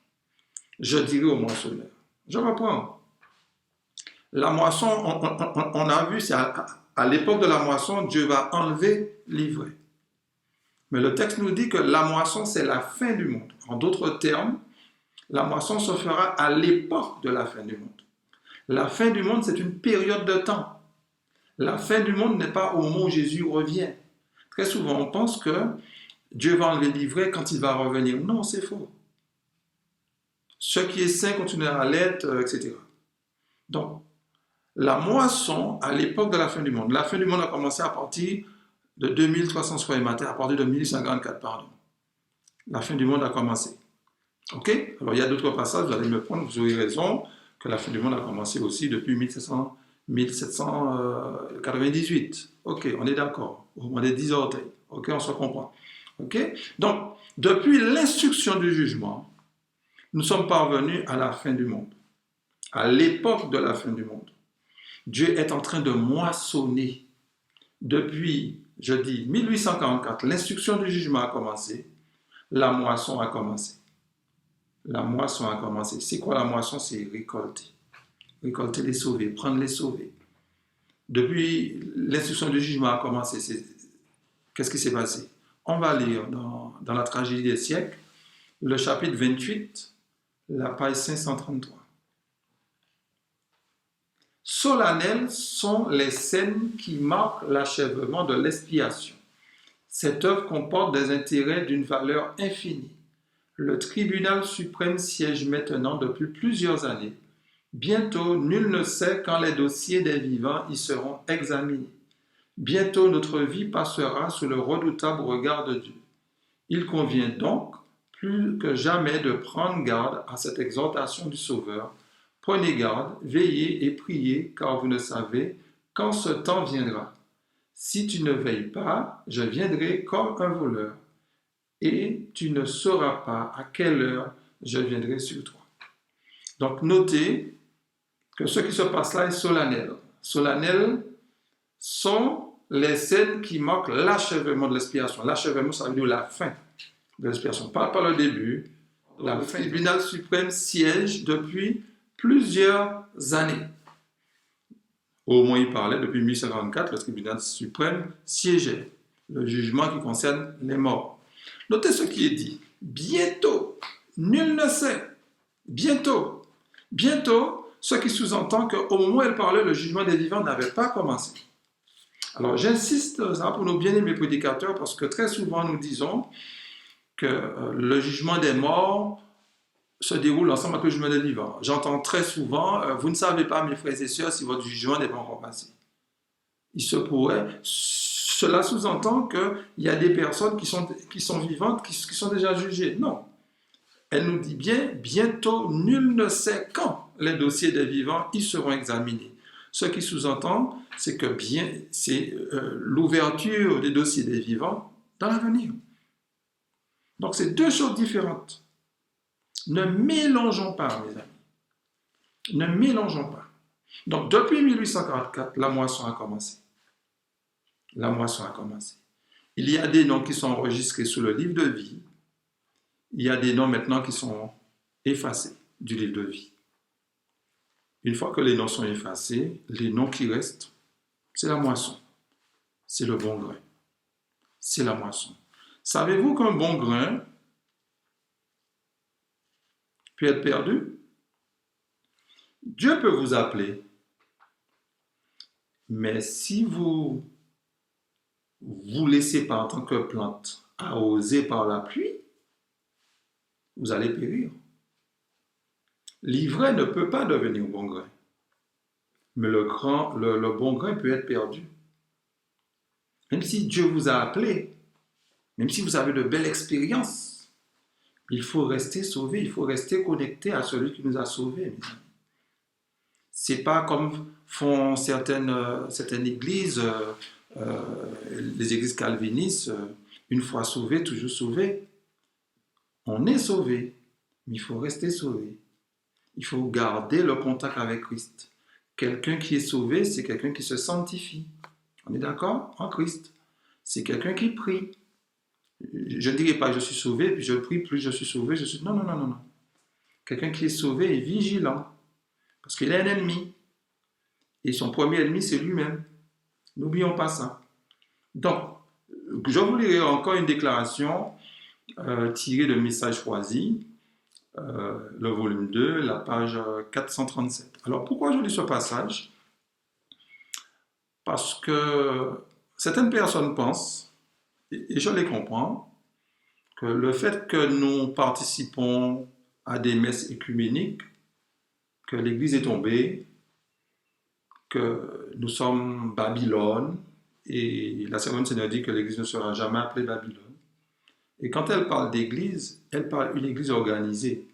je dirais aux moissonneurs, je reprends. La moisson, on a vu, c'est à l'époque de la moisson, Dieu va enlever l'ivraie. Mais le texte nous dit que la moisson, c'est la fin du monde. En d'autres termes, la moisson se fera à l'époque de la fin du monde. La fin du monde, c'est une période de temps. La fin du monde n'est pas au moment où Jésus revient. Très souvent, on pense que Dieu va enlever l'ivraie quand il va revenir. Non, c'est faux. Ce qui est sain continuera à l'être, etc. Donc, la moisson à l'époque de la fin du monde a commencé à partir de 2300 matin, à partir de 1844, pardon. La fin du monde a commencé. Ok? Alors, il y a d'autres passages, vous allez me prendre, vous aurez raison, que la fin du monde a commencé aussi depuis 1798. Ok, on est d'accord. Au moment des 10 orteils. Ok, on se comprend. Ok? Donc, depuis l'instruction du jugement, nous sommes parvenus à la fin du monde. À l'époque de la fin du monde. Dieu est en train de moissonner. Depuis, je dis, 1844, l'instruction du jugement a commencé. La moisson a commencé. La moisson a commencé. C'est quoi la moisson? C'est récolter. Récolter les sauvés, prendre les sauvés. Depuis l'instruction du jugement a commencé, qu'est-ce qui s'est passé? On va lire dans la tragédie des siècles, le chapitre 28, la page 533. Solennelles sont les scènes qui marquent l'achèvement de l'expiation. Cette œuvre comporte des intérêts d'une valeur infinie. Le tribunal suprême siège maintenant depuis plusieurs années. Bientôt, nul ne sait quand les dossiers des vivants y seront examinés. Bientôt, notre vie passera sous le redoutable regard de Dieu. Il convient donc plus que jamais de prendre garde à cette exhortation du Sauveur. Prenez garde, veillez et priez, car vous ne savez quand ce temps viendra. Si tu ne veilles pas, je viendrai comme un voleur, et tu ne sauras pas à quelle heure je viendrai sur toi. Donc, notez que ce qui se passe là est solennel. Solennel sont les scènes qui marquent l'achèvement de l'expiation. L'achèvement, ça veut dire la fin de l'expiation, pas le début. Le tribunal suprême siège depuis plusieurs années. Au moins, il parlait depuis 1844, le tribunal suprême siégeait. Le jugement qui concerne les morts. Notez ce qui est dit. Bientôt, nul ne sait. Bientôt. Bientôt, ce qui sous-entend qu'au moment où elle parlait, le jugement des vivants n'avait pas commencé. Alors, j'insiste pour nos bien-aimés prédicateurs, parce que très souvent, nous disons que le jugement des morts se déroule ensemble avec le jugement des vivants. J'entends très souvent, vous ne savez pas, mes frères et sœurs, si votre jugement n'est pas encore passé. Il se pourrait. Cela sous-entend qu'il y a des personnes qui sont vivantes, qui sont déjà jugées. Non. Elle nous dit bien, bientôt, nul ne sait quand les dossiers des vivants y seront examinés. Ce qui sous-entend, c'est que c'est l'ouverture des dossiers des vivants dans l'avenir. Donc, c'est deux choses différentes. Ne mélangeons pas, mes amis. Ne mélangeons pas. Donc, depuis 1844, la moisson a commencé. La moisson a commencé. Il y a des noms qui sont enregistrés sous le livre de vie. Il y a des noms maintenant qui sont effacés du livre de vie. Une fois que les noms sont effacés, les noms qui restent, c'est la moisson. C'est le bon grain. C'est la moisson. Savez-vous qu'un bon grain peut être perdu? Dieu peut vous appeler, mais si vous vous laissez pas en tant que plante arroser par la pluie, vous allez périr. L'ivraie ne peut pas devenir bon grain, mais le bon grain peut être perdu. Même si Dieu vous a appelé, même si vous avez de belles expériences, il faut rester sauvé, il faut rester connecté à celui qui nous a sauvés. C'est pas comme font certaines églises, les églises calvinistes, une fois sauvé, toujours sauvé. On est sauvé, mais il faut rester sauvé. Il faut garder le contact avec Christ. Quelqu'un qui est sauvé, c'est quelqu'un qui se sanctifie. On est d'accord? En Christ. C'est quelqu'un qui prie. Je ne dirais pas que je suis sauvé, puis je prie, plus je suis sauvé, je suis... Non, non, non, non, non. Quelqu'un qui est sauvé est vigilant, parce qu'il a un ennemi. Et son premier ennemi, c'est lui-même. N'oublions pas ça. Donc, je vous lirai encore une déclaration tirée de Message choisi, le volume 2, la page 437. Alors, pourquoi je lis ce passage? Parce que certaines personnes pensent, et je les comprends, que le fait que nous participons à des messes écuméniques que l'Église est tombée, que nous sommes Babylone, et la Seconde Seigneur dit que l'Église ne sera jamais appelée Babylone. Et quand elle parle d'Église, elle parle d'une Église organisée.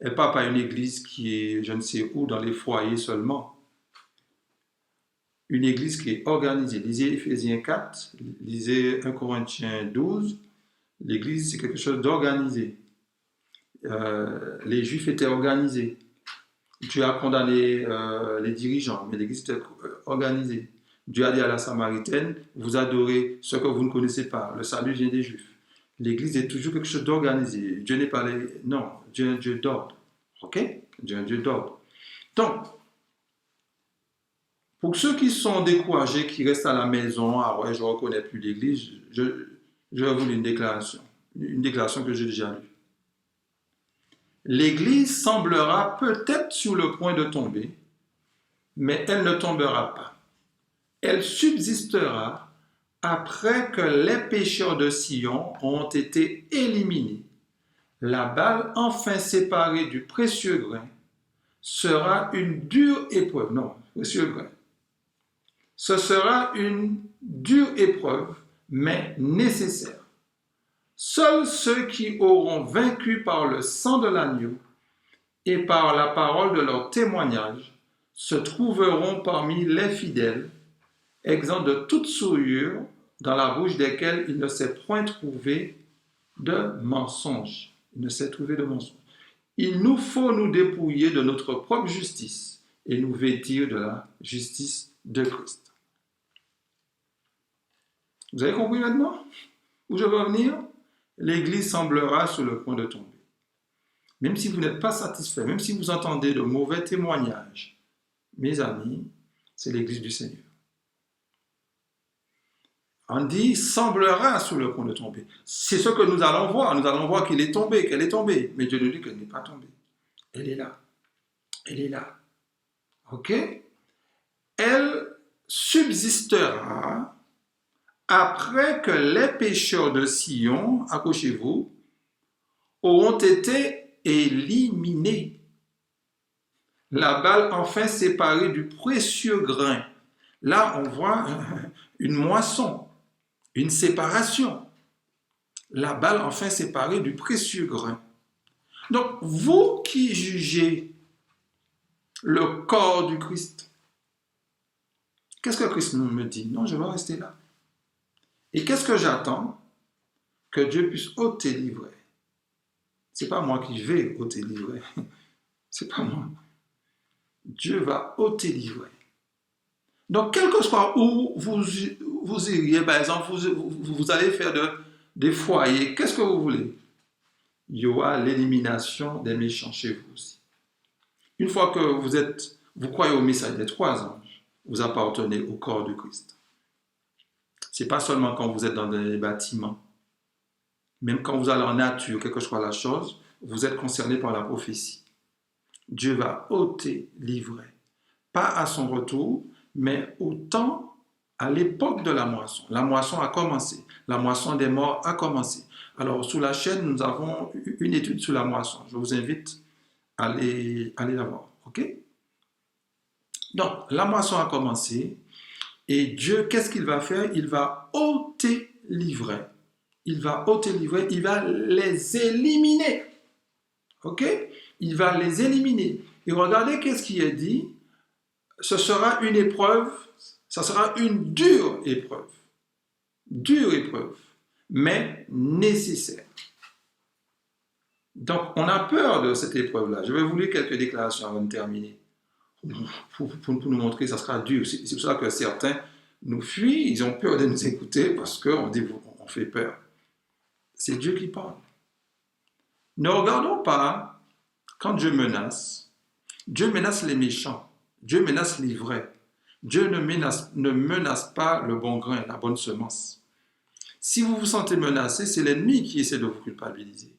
Elle ne parle pas d'une Église qui est, je ne sais où, dans les foyers seulement. Une Église qui est organisée. Lisez Éphésiens 4, lisez 1 Corinthiens 12. L'Église, c'est quelque chose d'organisé. Les Juifs étaient organisés. Dieu a condamné les dirigeants, mais l'Église était organisée. Dieu a dit à la Samaritaine, vous adorez ce que vous ne connaissez pas. Le salut vient des Juifs. L'Église est toujours quelque chose d'organisé. Dieu n'est pas les... Non, Dieu est un Dieu d'ordre. OK? Dieu est un Dieu d'ordre. Donc, pour ceux qui sont découragés, qui restent à la maison, ah ouais, je ne reconnais plus l'Église, je vais vous lire une déclaration que j'ai déjà lue. L'Église semblera peut-être sur le point de tomber, mais elle ne tombera pas. Elle subsistera après que les pécheurs de Sion ont été éliminés. La balle enfin séparée du précieux grain sera une dure épreuve. Non, précieux grain. Ce sera une dure épreuve, mais nécessaire. Seuls ceux qui auront vaincu par le sang de l'agneau et par la parole de leur témoignage se trouveront parmi les fidèles, exempts de toute souillure, dans la bouche desquels il ne s'est point trouvé de mensonge. Il ne s'est trouvé de mensonge. Il nous faut nous dépouiller de notre propre justice et nous vêtir de la justice de Christ. Vous avez compris maintenant où je veux en venir? L'Église semblera sur le point de tomber. Même si vous n'êtes pas satisfait, même si vous entendez de mauvais témoignages, mes amis, c'est l'Église du Seigneur. On dit semblera sur le point de tomber. C'est ce que nous allons voir. Nous allons voir qu'il est tombé, qu'elle est tombée. Mais Dieu nous dit qu'elle n'est pas tombée. Elle est là. Elle est là. OK? Elle subsistera après que les pécheurs de Sion, accrochez-vous, auront été éliminés. La balle enfin séparée du précieux grain. Là, on voit une moisson, une séparation. La balle enfin séparée du précieux grain. Donc, vous qui jugez le corps du Christ, qu'est-ce que Christ me dit? Non, je vais rester là. Et qu'est-ce que j'attends? Que Dieu puisse ôter livrer. Ce n'est pas moi qui vais ôter livrer. Ce n'est pas moi. Dieu va ôter livrer. Donc, quel que soit où vous iriez, par exemple, vous allez faire des foyers, qu'est-ce que vous voulez? Il y aura l'élimination des méchants chez vous aussi. Une fois que vous croyez au message des 3 anges, vous appartenez au corps du Christ. Ce n'est pas seulement quand vous êtes dans des bâtiments. Même quand vous allez en nature, quelle que soit la chose, vous êtes concerné par la prophétie. Dieu va ôter livrer. Pas à son retour, mais au temps, à l'époque de la moisson. La moisson a commencé. La moisson des morts a commencé. Alors, sous la chaîne, nous avons une étude sur la moisson. Je vous invite à aller la voir. OK? Donc, la moisson a commencé. Et Dieu, qu'est-ce qu'il va faire? Il va ôter l'ivraie. Il va ôter l'ivraie. Il va les éliminer. OK? Il va les éliminer. Et regardez qu'est-ce qui est dit. Ce sera une épreuve. Ça sera une dure épreuve. Dure épreuve. Mais nécessaire. Donc, on a peur de cette épreuve-là. Je vais vous lire quelques déclarations avant de terminer. Pour nous montrer que ça sera dur. C'est pour ça que certains nous fuient, ils ont peur de nous écouter parce qu'on dit on fait peur. C'est Dieu qui parle. Ne regardons pas quand Dieu menace les méchants, Dieu menace les vrais. Dieu ne menace pas le bon grain, la bonne semence. Si vous vous sentez menacé, c'est l'ennemi qui essaie de vous culpabiliser.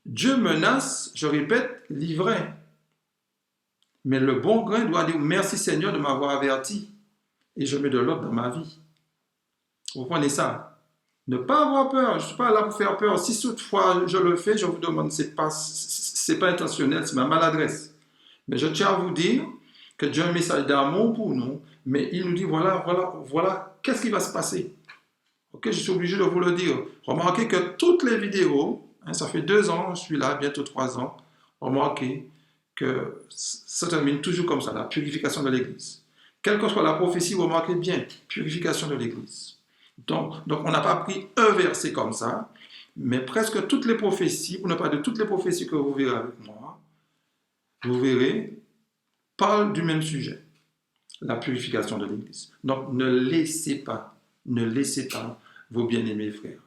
Dieu menace, je répète, l'ivraie. Mais le bon grain doit dire merci Seigneur de m'avoir averti et je mets de l'ordre dans ma vie. Vous comprenez ça? Ne pas avoir peur. Je ne suis pas là pour faire peur. Si toutefois je le fais, je vous demande, c'est pas intentionnel, c'est ma maladresse. Mais je tiens à vous dire que Dieu a un message d'amour pour nous, mais il nous dit, voilà, qu'est-ce qui va se passer? Ok, je suis obligé de vous le dire. Remarquez que toutes les vidéos, ça fait 2 ans, je suis là, bientôt 3 ans, remarquez que ça termine toujours comme ça, la purification de l'Église. Quelle que soit la prophétie, remarquez bien, purification de l'Église. Donc on n'a pas pris un verset comme ça, mais presque toutes les prophéties, pour ne pas dire toutes les prophéties que vous verrez avec moi, vous verrez, parlent du même sujet, la purification de l'Église. Donc ne laissez pas vos bien-aimés frères.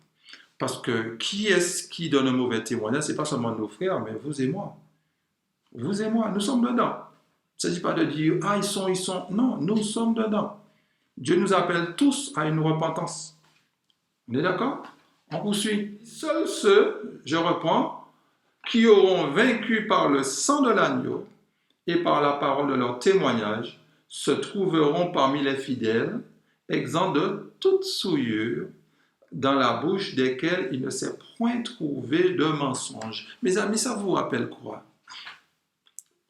Parce que qui est-ce qui donne un mauvais témoignage? Ce n'est pas seulement nos frères, mais vous et moi. Vous et moi, nous sommes dedans. Il ne s'agit pas de dire, ah, ils sont. Non, nous sommes dedans. Dieu nous appelle tous à une repentance. On est d'accord? On poursuit. Seuls ceux, je reprends, qui auront vaincu par le sang de l'agneau et par la parole de leur témoignage, se trouveront parmi les fidèles, exempts de toute souillure, dans la bouche desquels il ne s'est point trouvé de mensonge. Mes amis, ça vous rappelle quoi?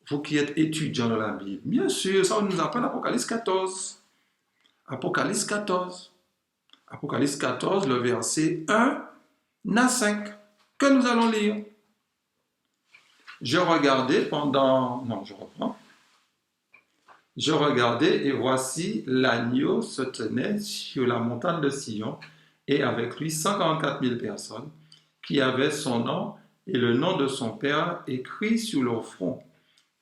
Vous qui êtes étudiants de la Bible, bien sûr, ça nous appelle Apocalypse 14. Apocalypse 14. Apocalypse 14, le verset 1 à 5, que nous allons lire. Je regardais pendant... Non, je reprends. Je regardais et voici l'agneau se tenait sur la montagne de Sion et avec lui 144 000 personnes qui avaient son nom et le nom de son Père écrit sur leur front.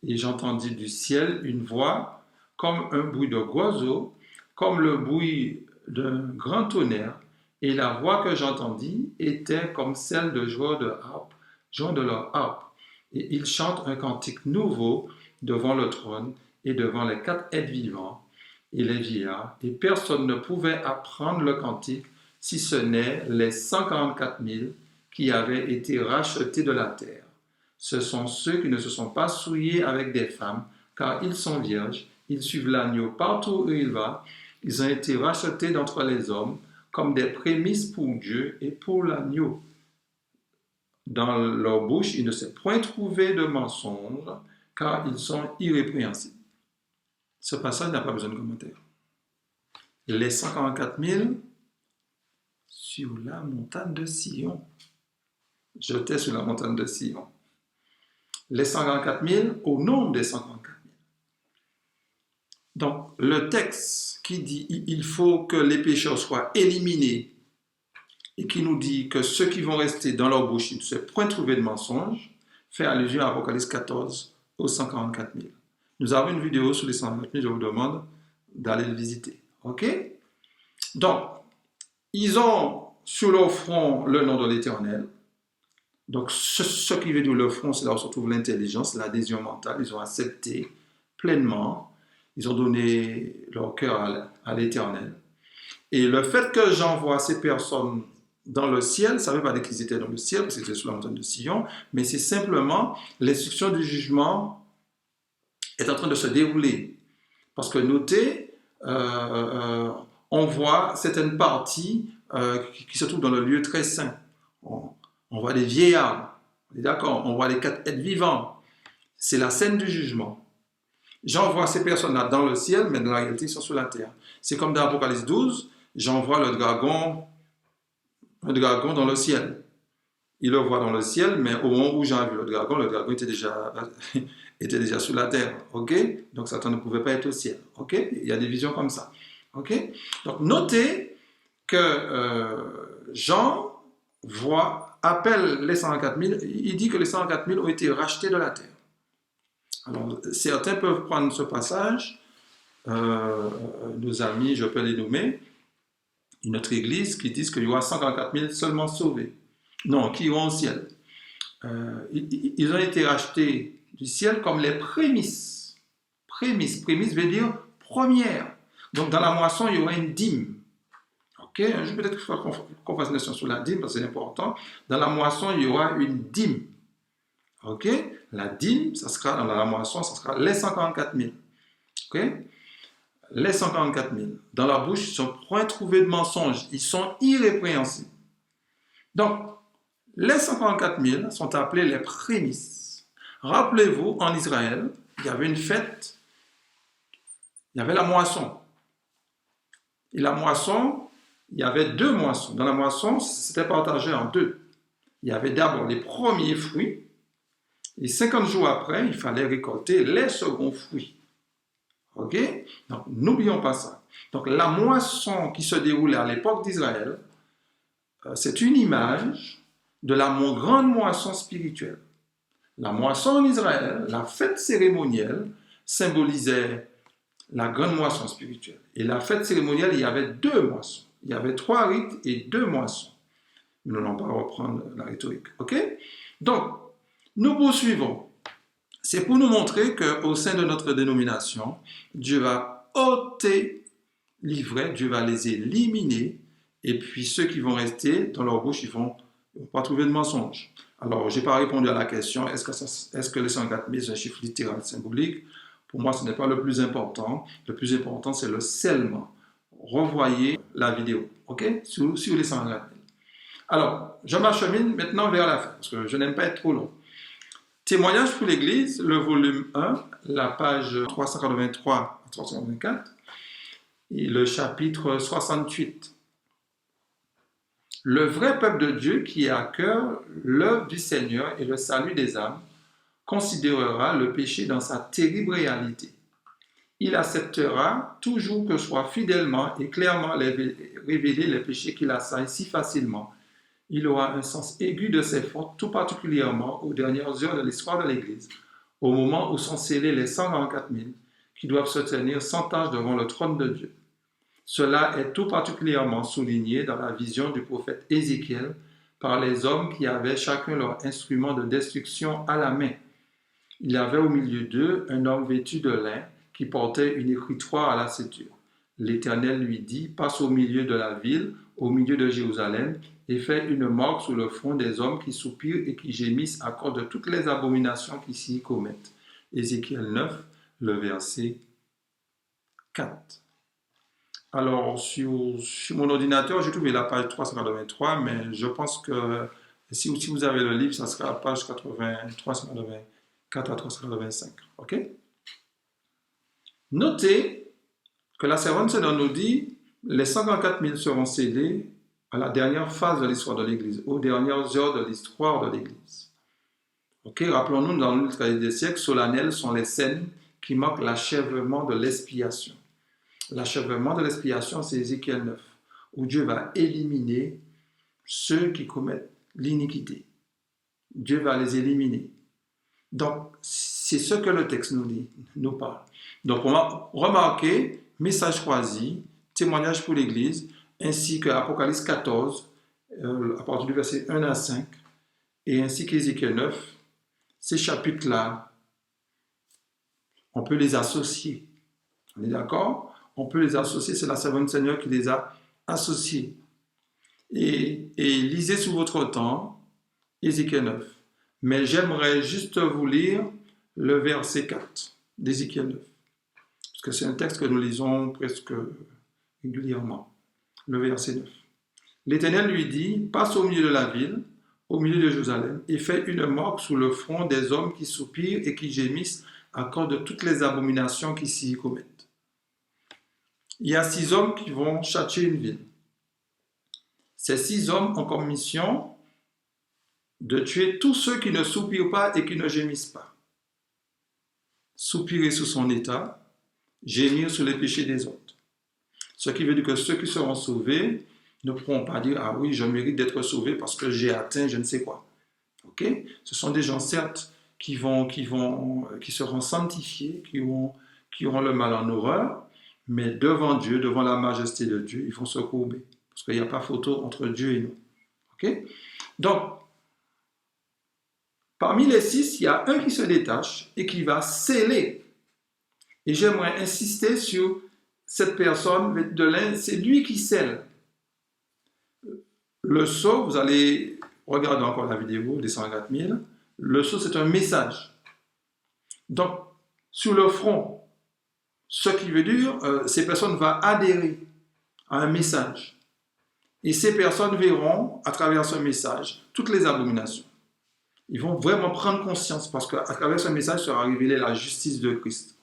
Et j'entendis du ciel une voix comme un bruit de oiseau, comme le bruit d'un grand tonnerre, et la voix que j'entendis était comme celle de joueurs de harpe, jouant de leur harpe. Et ils chantent un cantique nouveau devant le trône et devant les 4 êtres vivants et les vieillards, et personne ne pouvait apprendre le cantique si ce n'est les 144 000 qui avaient été rachetés de la terre. Ce sont ceux qui ne se sont pas souillés avec des femmes, car ils sont vierges, ils suivent l'agneau partout où il va, ils ont été rachetés d'entre les hommes comme des prémices pour Dieu et pour l'agneau. Dans leur bouche, il ne s'est point trouvé de mensonge, car ils sont irrépréhensibles. Ce passage n'a pas besoin de commentaire. Les 144 000 sur la montagne de Sion. J'étais sur la montagne de Sion. Les 144 000 au nombre des 144 000. Donc, le texte qui dit il faut que les pécheurs soient éliminés et qui nous dit que ceux qui vont rester dans leur bouche, ils ne se point trouver de mensonge, fait allusion à Apocalypse 14 aux 144 000. Nous avons une vidéo sur les 144 000, je vous demande d'aller le visiter. OK? Donc, ils ont sur leur front le nom de l'Éternel. Donc, ce qui veut dire le front, c'est là où se trouve l'intelligence, l'adhésion mentale. Ils ont accepté pleinement. Ils ont donné leur cœur à l'Éternel. Et le fait que j'envoie ces personnes dans le ciel, ça ne veut pas dire qu'ils étaient dans le ciel, parce qu'ils étaient sur la montagne de Sion, mais c'est simplement l'instruction du jugement est en train de se dérouler. Parce que notez, on voit certaines parties qui se trouvent dans le lieu très saint. On voit des vieillards, on est d'accord, on voit les 4 êtres vivants. C'est la scène du jugement. J'envoie ces personnes-là dans le ciel, mais dans la réalité, ils sont sur la terre. C'est comme dans Apocalypse 12, j'envoie le dragon dans le ciel. Il le voit dans le ciel, mais au moment où j'ai vu le dragon était déjà sur la terre. Ok? Donc Satan ne pouvait pas être au ciel. Ok? Il y a des visions comme ça. Ok? Donc notez que Jean appelle les 104 000, il dit que les 104 000 ont été rachetés de la terre. Alors, certains peuvent prendre ce passage, nos amis, je peux les nommer, notre église qui disent qu'il y aura 144 000 seulement sauvés. Non, qui iront au ciel. Ils ont été rachetés du ciel comme les prémices. Prémices veut dire première. Donc, dans la moisson, il y aura une dîme. Ok, je peut-être qu'il faut qu'on fasse une leçon sur la dîme parce que c'est important. Dans la moisson, il y aura une dîme. Ok, la dîme, ça sera dans la moisson, ça sera les 144 000. Ok, les 144 000. Dans la bouche, ils ne sont point trouvés de mensonges. Ils sont irrépréhensibles. Donc, les 144 000 sont appelés les prémices. Rappelez-vous, en Israël, il y avait une fête, il y avait la moisson. Et la moisson, il y avait deux moissons. Dans la moisson, c'était partagé en deux. Il y avait d'abord les premiers fruits, et 50 jours après, il fallait récolter les seconds fruits. OK? Donc, n'oublions pas ça. Donc, la moisson qui se déroulait à l'époque d'Israël, c'est une image de la grande moisson spirituelle. La moisson en Israël, la fête cérémonielle, symbolisait la grande moisson spirituelle. Et la fête cérémonielle, il y avait deux moissons. Il y avait 3 rites et 2 moissons. Nous n'allons pas reprendre la rhétorique. OK? Donc, nous poursuivons. C'est pour nous montrer qu'au sein de notre dénomination, Dieu va ôter l'ivraie, Dieu va les éliminer, et puis ceux qui vont rester dans leur bouche, ils ne vont pas trouver de mensonge. Alors, je n'ai pas répondu à la question, est-ce que les 104 000 c'est un chiffre littéral symbolique? Pour moi, ce n'est pas le plus important. Le plus important, c'est le scellement. Revoyez la vidéo, OK? Sur les 104 000. Alors, je m'achemine maintenant vers la fin, parce que je n'aime pas être trop long. Témoignage pour l'Église, le volume 1, la page 383 à 324, et le chapitre 68. Le vrai peuple de Dieu qui a à cœur l'œuvre du Seigneur et le salut des âmes considérera le péché dans sa terrible réalité. Il acceptera toujours que soient fidèlement et clairement révélés les péchés qu'il assaille si facilement. Il aura un sens aigu de ses fautes, tout particulièrement aux dernières heures de l'histoire de l'Église, au moment où sont scellés les 144 000 qui doivent se tenir sans tâche devant le trône de Dieu. Cela est tout particulièrement souligné dans la vision du prophète Ézéchiel par les hommes qui avaient chacun leur instrument de destruction à la main. Il y avait au milieu d'eux un homme vêtu de lin qui portait une écritoire à la ceinture. L'Éternel lui dit, passe au milieu de la ville, au milieu de Jérusalem, et fait une marque sur le front des hommes qui soupirent et qui gémissent à cause de toutes les abominations qui s'y commettent. Ézéchiel 9, le verset 4. Alors, sur mon ordinateur, j'ai trouvé la page 383, mais je pense que si vous avez le livre, ça sera la page 384 à 385. OK? Notez que la servante Seigneur nous dit les 144 000 seront scellés à la dernière phase de l'histoire de l'Église, aux dernières heures de l'histoire de l'Église. Ok, rappelons-nous, dans le livre des siècles, solennels sont les scènes qui marquent l'achèvement de l'expiation. L'achèvement de l'expiation, c'est Ézéchiel 9, où Dieu va éliminer ceux qui commettent l'iniquité. Dieu va les éliminer. Donc, c'est ce que le texte nous dit, nous parle. Donc, on va remarquer, message choisi, témoignage pour l'Église, ainsi que Apocalypse 14, à partir du verset 1 à 5, et ainsi qu'Ézéchiel 9, ces chapitres-là, on peut les associer. On est d'accord? On peut les associer, c'est la servante du Seigneur qui les a associés. Et lisez sous votre temps Ézéchiel 9. Mais j'aimerais juste vous lire le verset 4 d'Ézéchiel 9. Parce que c'est un texte que nous lisons presque régulièrement. Le verset 9. L'Éternel lui dit, passe au milieu de la ville, au milieu de Jérusalem, et fais une marque sous le front des hommes qui soupirent et qui gémissent à cause de toutes les abominations qui s'y commettent. Il y a 6 hommes qui vont châtier une ville. Ces 6 hommes ont comme mission de tuer tous ceux qui ne soupirent pas et qui ne gémissent pas. Soupirer sur son état, gémir sur les péchés des autres. Ce qui veut dire que ceux qui seront sauvés ne pourront pas dire « Ah oui, je mérite d'être sauvé parce que j'ai atteint je ne sais quoi. » Ok? Ce sont des gens, certes, qui seront sanctifiés, qui auront le mal en horreur, mais devant Dieu, devant la majesté de Dieu, ils vont se courber. Parce qu'il n'y a pas photo entre Dieu et nous. Ok? Donc, parmi les 6, il y a un qui se détache et qui va sceller. Et j'aimerais insister sur cette personne de l'Inde, c'est lui qui scelle. Le sceau, vous allez regarder encore la vidéo des 104 000, le sceau c'est un message. Donc, sur le front, ce qui veut dire, ces personnes vont adhérer à un message. Et ces personnes verront, à travers ce message, toutes les abominations. Ils vont vraiment prendre conscience parce qu'à travers ce message sera révélée la justice de Christ.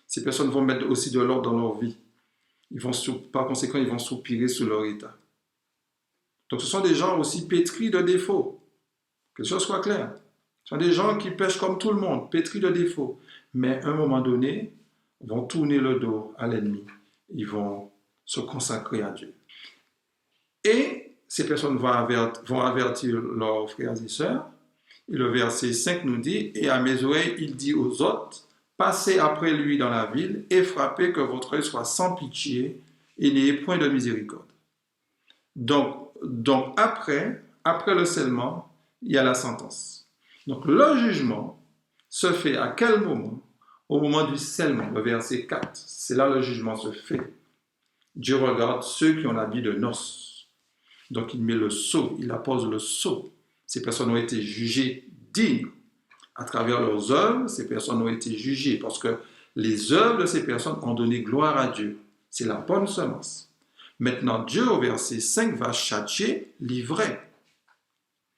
Ces personnes vont mettre aussi de l'ordre dans leur vie. Par conséquent, ils vont soupirer sur leur état. Donc ce sont des gens aussi pétris de défauts. Que les choses soient claires. Ce sont des gens qui pêchent comme tout le monde, pétris de défauts. Mais à un moment donné, vont tourner le dos à l'ennemi. Ils vont se consacrer à Dieu. Et ces personnes vont avertir leurs frères et sœurs. Et le verset 5 nous dit, « Et à mes oreilles, il dit aux autres, passez après lui dans la ville et frappez que votre œil soit sans pitié et n'ayez point de miséricorde. » Donc après le scellement, il y a la sentence. Donc le jugement se fait à quel moment? Au moment du scellement, le verset 4. C'est là le jugement se fait. Dieu regarde ceux qui ont l'habit de noces. Donc il met le sceau, il appose le sceau. Ces personnes ont été jugées dignes. À travers leurs œuvres, ces personnes ont été jugées parce que les œuvres de ces personnes ont donné gloire à Dieu. C'est la bonne semence. Maintenant, Dieu, au verset 5, va châtier l'ivraie.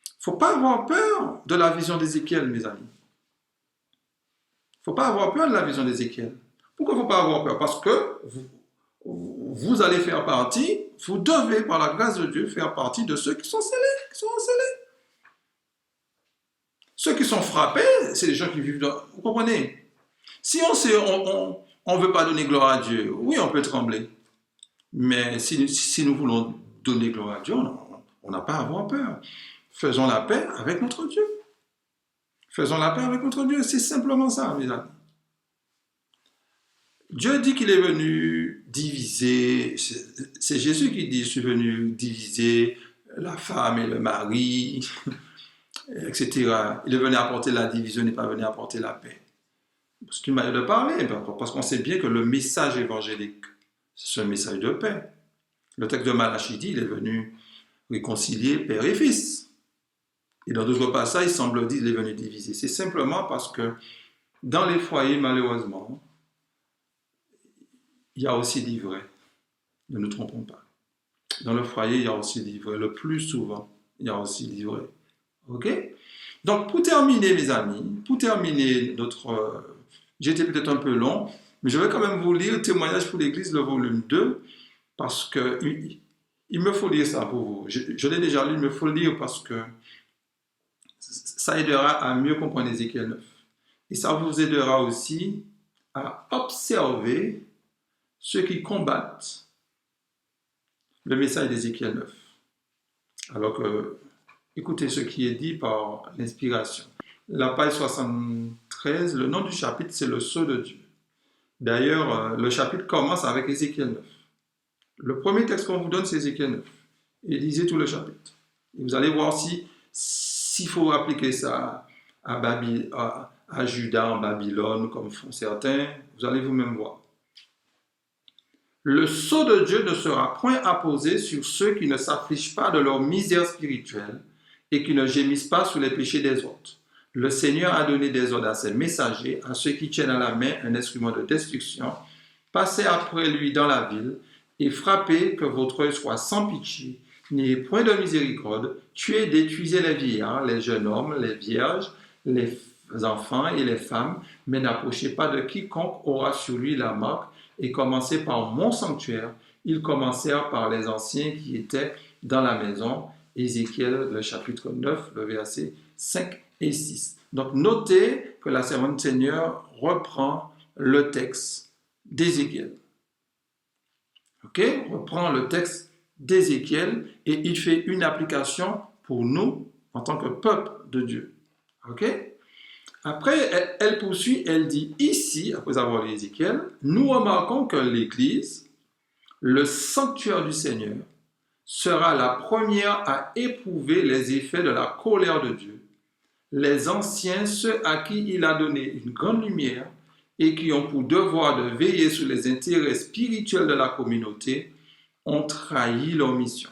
Il ne faut pas avoir peur de la vision d'Ézéchiel, mes amis. Il ne faut pas avoir peur de la vision d'Ézéchiel. Pourquoi il ne faut pas avoir peur? Parce que vous allez faire partie, vous devez, par la grâce de Dieu, faire partie de ceux qui sont scellés, Ceux qui sont frappés, c'est les gens qui vivent dans... Vous comprenez? Si on ne veut pas donner gloire à Dieu, oui, on peut trembler. Mais si nous voulons donner gloire à Dieu, on n'a pas à avoir peur. Faisons la paix avec notre Dieu. Faisons la paix avec notre Dieu. C'est simplement ça, mes amis. Dieu dit qu'il est venu diviser. C'est Jésus qui dit, je suis venu diviser la femme et le mari, etc. Il est venu apporter la division, il n'est pas venu apporter la paix. C'est une manière de parler, parce qu'on sait bien que le message évangélique, c'est un message de paix. Le texte de Malachie dit, il est venu réconcilier père et fils. Et dans d'autres passages, il semble dire, il est venu diviser. C'est simplement parce que dans les foyers, malheureusement, il y a aussi l'ivraie. Ne nous trompons pas. Dans le foyer, il y a aussi l'ivraie. Le plus souvent, il y a aussi l'ivraie. OK? Donc, pour terminer, mes amis, j'ai été peut-être un peu long, mais je vais quand même vous lire Témoignage pour l'Église, le volume 2, parce que il me faut lire ça pour vous. Je l'ai déjà lu, il me faut le lire parce que ça aidera à mieux comprendre Ézéchiel 9. Et ça vous aidera aussi à observer ceux qui combattent le message d'Ézéchiel 9. Alors que, écoutez ce qui est dit par l'inspiration. La page 73, le nom du chapitre, c'est le sceau de Dieu. D'ailleurs, le chapitre commence avec Ézéchiel 9. Le premier texte qu'on vous donne, c'est Ézéchiel 9. Et lisez tout le chapitre. Et vous allez voir s'il faut appliquer ça à Juda, en Babylone, comme font certains. Vous allez vous-même voir. Le sceau de Dieu ne sera point apposé sur ceux qui ne s'affligent pas de leur misère spirituelle et qui ne gémissent pas sous les péchés des autres. Le Seigneur a donné des ordres à ses messagers, à ceux qui tiennent à la main un instrument de destruction. Passez après lui dans la ville et frappez que votre œil soit sans pitié. N'ayez point de miséricorde. Tuez, détruisez les vieillards, les jeunes hommes, les vierges, les enfants et les femmes, mais n'approchez pas de quiconque aura sur lui la marque. Et commencez par mon sanctuaire. Ils commencèrent par les anciens qui étaient dans la maison. Ézéchiel, le chapitre 9, le verset 5 et 6. Donc, notez que la servante du Seigneur reprend le texte d'Ézéchiel. OK? Reprend le texte d'Ézéchiel et il fait une application pour nous en tant que peuple de Dieu. OK? Après, elle poursuit, elle dit ici, après avoir lu Ézéchiel, nous remarquons que l'Église, le sanctuaire du Seigneur, sera la première à éprouver les effets de la colère de Dieu. Les anciens, ceux à qui il a donné une grande lumière et qui ont pour devoir de veiller sur les intérêts spirituels de la communauté, ont trahi leur mission.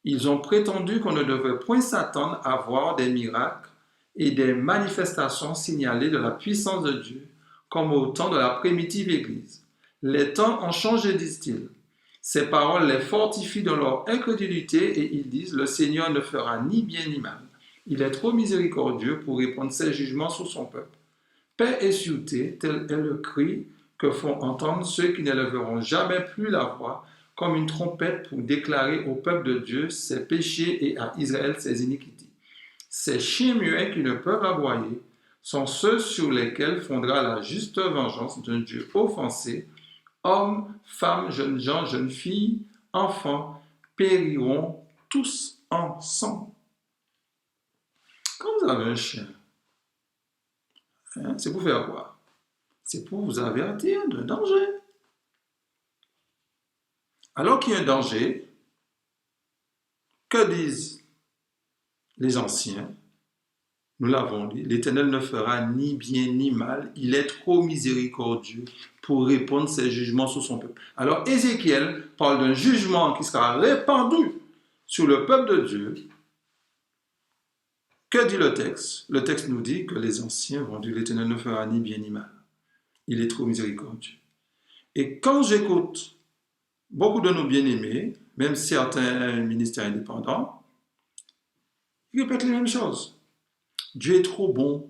Ils ont prétendu qu'on ne devait point s'attendre à voir des miracles et des manifestations signalées de la puissance de Dieu, comme au temps de la primitive Église. Les temps ont changé, disent-ils. Ces paroles les fortifient dans leur incrédulité et ils disent, le Seigneur ne fera ni bien ni mal. Il est trop miséricordieux pour répandre ses jugements sur son peuple. Paix et sûreté, tel est le cri que font entendre ceux qui n'élèveront jamais plus la voix, comme une trompette pour déclarer au peuple de Dieu ses péchés et à Israël ses iniquités. Ces chiens muets qui ne peuvent aboyer sont ceux sur lesquels fondera la juste vengeance d'un Dieu offensé. Hommes, femmes, jeunes gens, jeunes filles, enfants périront tous ensemble. Quand vous avez un chien, c'est pour faire quoi? C'est pour vous avertir d'un danger. Alors qu'il y a un danger, que disent les anciens? Nous l'avons dit, l'Éternel ne fera ni bien ni mal, il est trop miséricordieux pour répondre ses jugements sur son peuple. Alors Ézéchiel parle d'un jugement qui sera répandu sur le peuple de Dieu. Que dit le texte? Le texte nous dit que les anciens vont dire l'Éternel ne fera ni bien ni mal. Il est trop miséricordieux. Et quand j'écoute beaucoup de nos bien-aimés, même certains ministères indépendants, ils répètent les mêmes choses. Dieu est trop bon.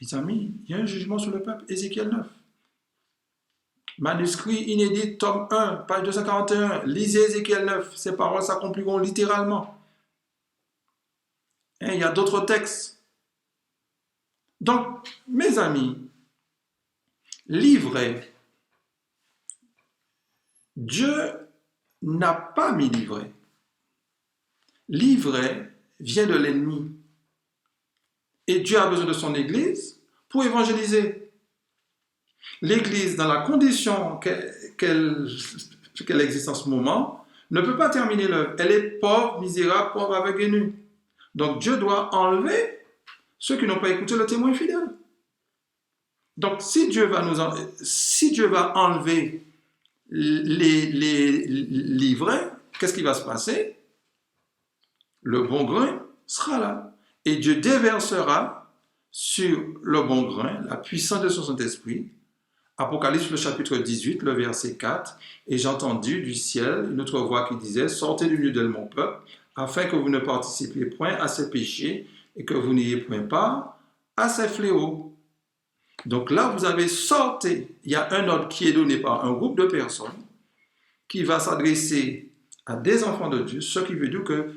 Mes amis, il y a un jugement sur le peuple, Ézéchiel 9. Manuscrit inédit, tome 1, page 241. Lisez Ézéchiel 9. Ces paroles s'accompliront littéralement. Et il y a d'autres textes. Donc, mes amis, livret, Dieu n'a pas mis livret. Livret vient de l'ennemi. Et Dieu a besoin de son Église pour évangéliser. L'Église, dans la condition qu'elle existe en ce moment, ne peut pas terminer l'œuvre. Elle est pauvre, misérable, pauvre, aveugle et nue. Donc Dieu doit enlever ceux qui n'ont pas écouté le témoin fidèle. Donc si Dieu va enlever les livrets, qu'est-ce qui va se passer? Le bon grain sera là. Et Dieu déversera sur le bon grain la puissance de son Saint-Esprit. Apocalypse, le chapitre 18, le verset 4. Et j'ai entendu du ciel une autre voix qui disait, sortez du milieu de mon peuple, afin que vous ne participiez point à ses péchés et que vous n'ayez point part à ses fléaux. Donc là, vous avez sorti. Il y a un ordre qui est donné par un groupe de personnes qui va s'adresser à des enfants de Dieu, ce qui veut dire que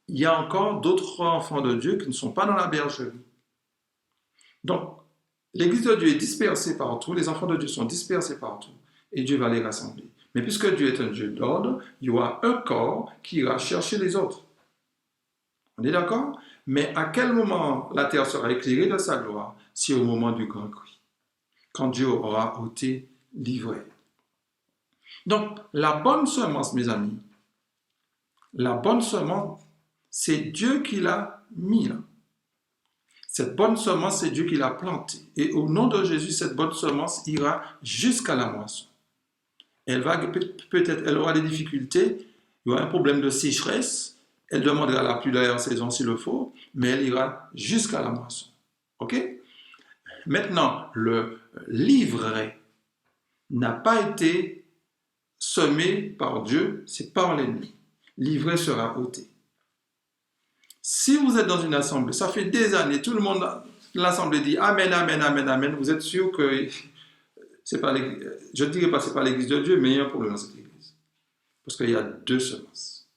il y a encore d'autres enfants de Dieu qui ne sont pas dans la bergerie. Donc, l'Église de Dieu est dispersée partout, les enfants de Dieu sont dispersés partout, et Dieu va les rassembler. Mais puisque Dieu est un Dieu d'ordre, il y aura un corps qui ira chercher les autres. On est d'accord? Mais à quel moment la terre sera éclairée de sa gloire? C'est au moment du grand cri, quand Dieu aura ôté l'ivraie. Donc, la bonne semence, mes amis, la bonne semence, c'est Dieu qui l'a mis là. Cette bonne semence, c'est Dieu qui l'a plantée. Et au nom de Jésus, cette bonne semence ira jusqu'à la moisson. Elle aura des difficultés, il y aura un problème de sécheresse, elle demandera la pluie d'ailleurs en saison s'il le faut, mais elle ira jusqu'à la moisson. OK? Maintenant, le livret n'a pas été semé par Dieu, c'est par l'ennemi. L'ivraie sera ôté. Si vous êtes dans une assemblée, ça fait des années, tout le monde, l'assemblée dit Amen, Amen, Amen, Amen. Vous êtes sûr que c'est pas l'église, je ne dirais pas que ce n'est pas l'église de Dieu, mais il y a un problème dans cette église. Parce qu'il y a deux semences.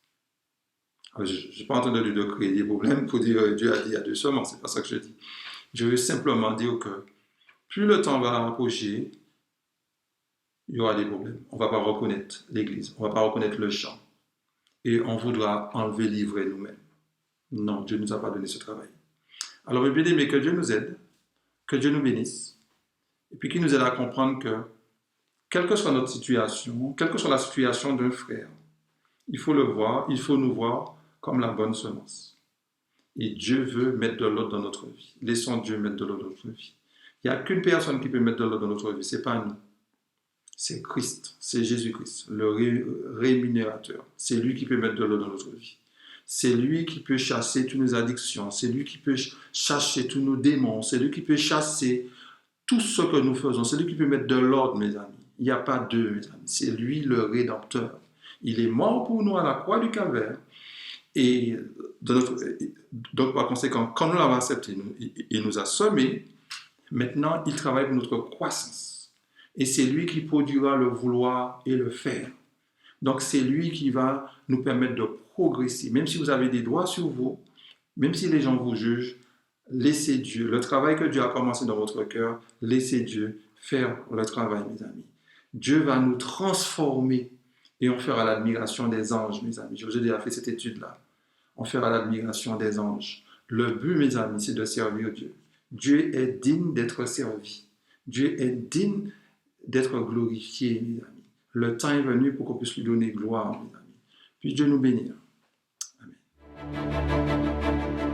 Alors, je ne suis pas en train de créer des problèmes pour dire Dieu a dit il y a deux semences, c'est pas ça que je dis. Je veux simplement dire que plus le temps va approcher, il y aura des problèmes. On ne va pas reconnaître l'église, on ne va pas reconnaître le champ. Et on voudra enlever l'ivraie nous-mêmes. Non, Dieu ne nous a pas donné ce travail. Alors, mes bien-aimés, que Dieu nous aide, que Dieu nous bénisse, et puis qu'il nous aide à comprendre que, quelle que soit notre situation, quelle que soit la situation d'un frère, il faut le voir, il faut nous voir comme la bonne semence. Et Dieu veut mettre de l'ordre dans notre vie. Laissons Dieu mettre de l'ordre dans notre vie. Il n'y a qu'une personne qui peut mettre de l'ordre dans notre vie, ce n'est pas nous. C'est Christ, c'est Jésus-Christ, le rémunérateur. C'est lui qui peut mettre de l'ordre dans notre vie. C'est lui qui peut chasser toutes nos addictions. C'est lui qui peut chasser tous nos démons. C'est lui qui peut chasser tout ce que nous faisons. C'est lui qui peut mettre de l'ordre, mes amis. Il n'y a pas deux, mes amis. C'est lui le Rédempteur. Il est mort pour nous à la croix du Calvaire. Et donc, par conséquent, quand nous l'avons accepté, il nous a sommés. Maintenant, il travaille pour notre croissance. Et c'est lui qui produira le vouloir et le faire. Donc, c'est lui qui va nous permettre de progresser. Même si vous avez des droits sur vous, même si les gens vous jugent, laissez Dieu. Le travail que Dieu a commencé dans votre cœur, laissez Dieu faire le travail, mes amis. Dieu va nous transformer et on fera l'admiration des anges, mes amis. Je vous ai déjà fait cette étude-là. On fera l'admiration des anges. Le but, mes amis, c'est de servir Dieu. Dieu est digne d'être servi. Dieu est digne d'être glorifié, mes amis. Le temps est venu pour qu'on puisse lui donner gloire, mes amis. Puis Dieu nous bénisse. Amen.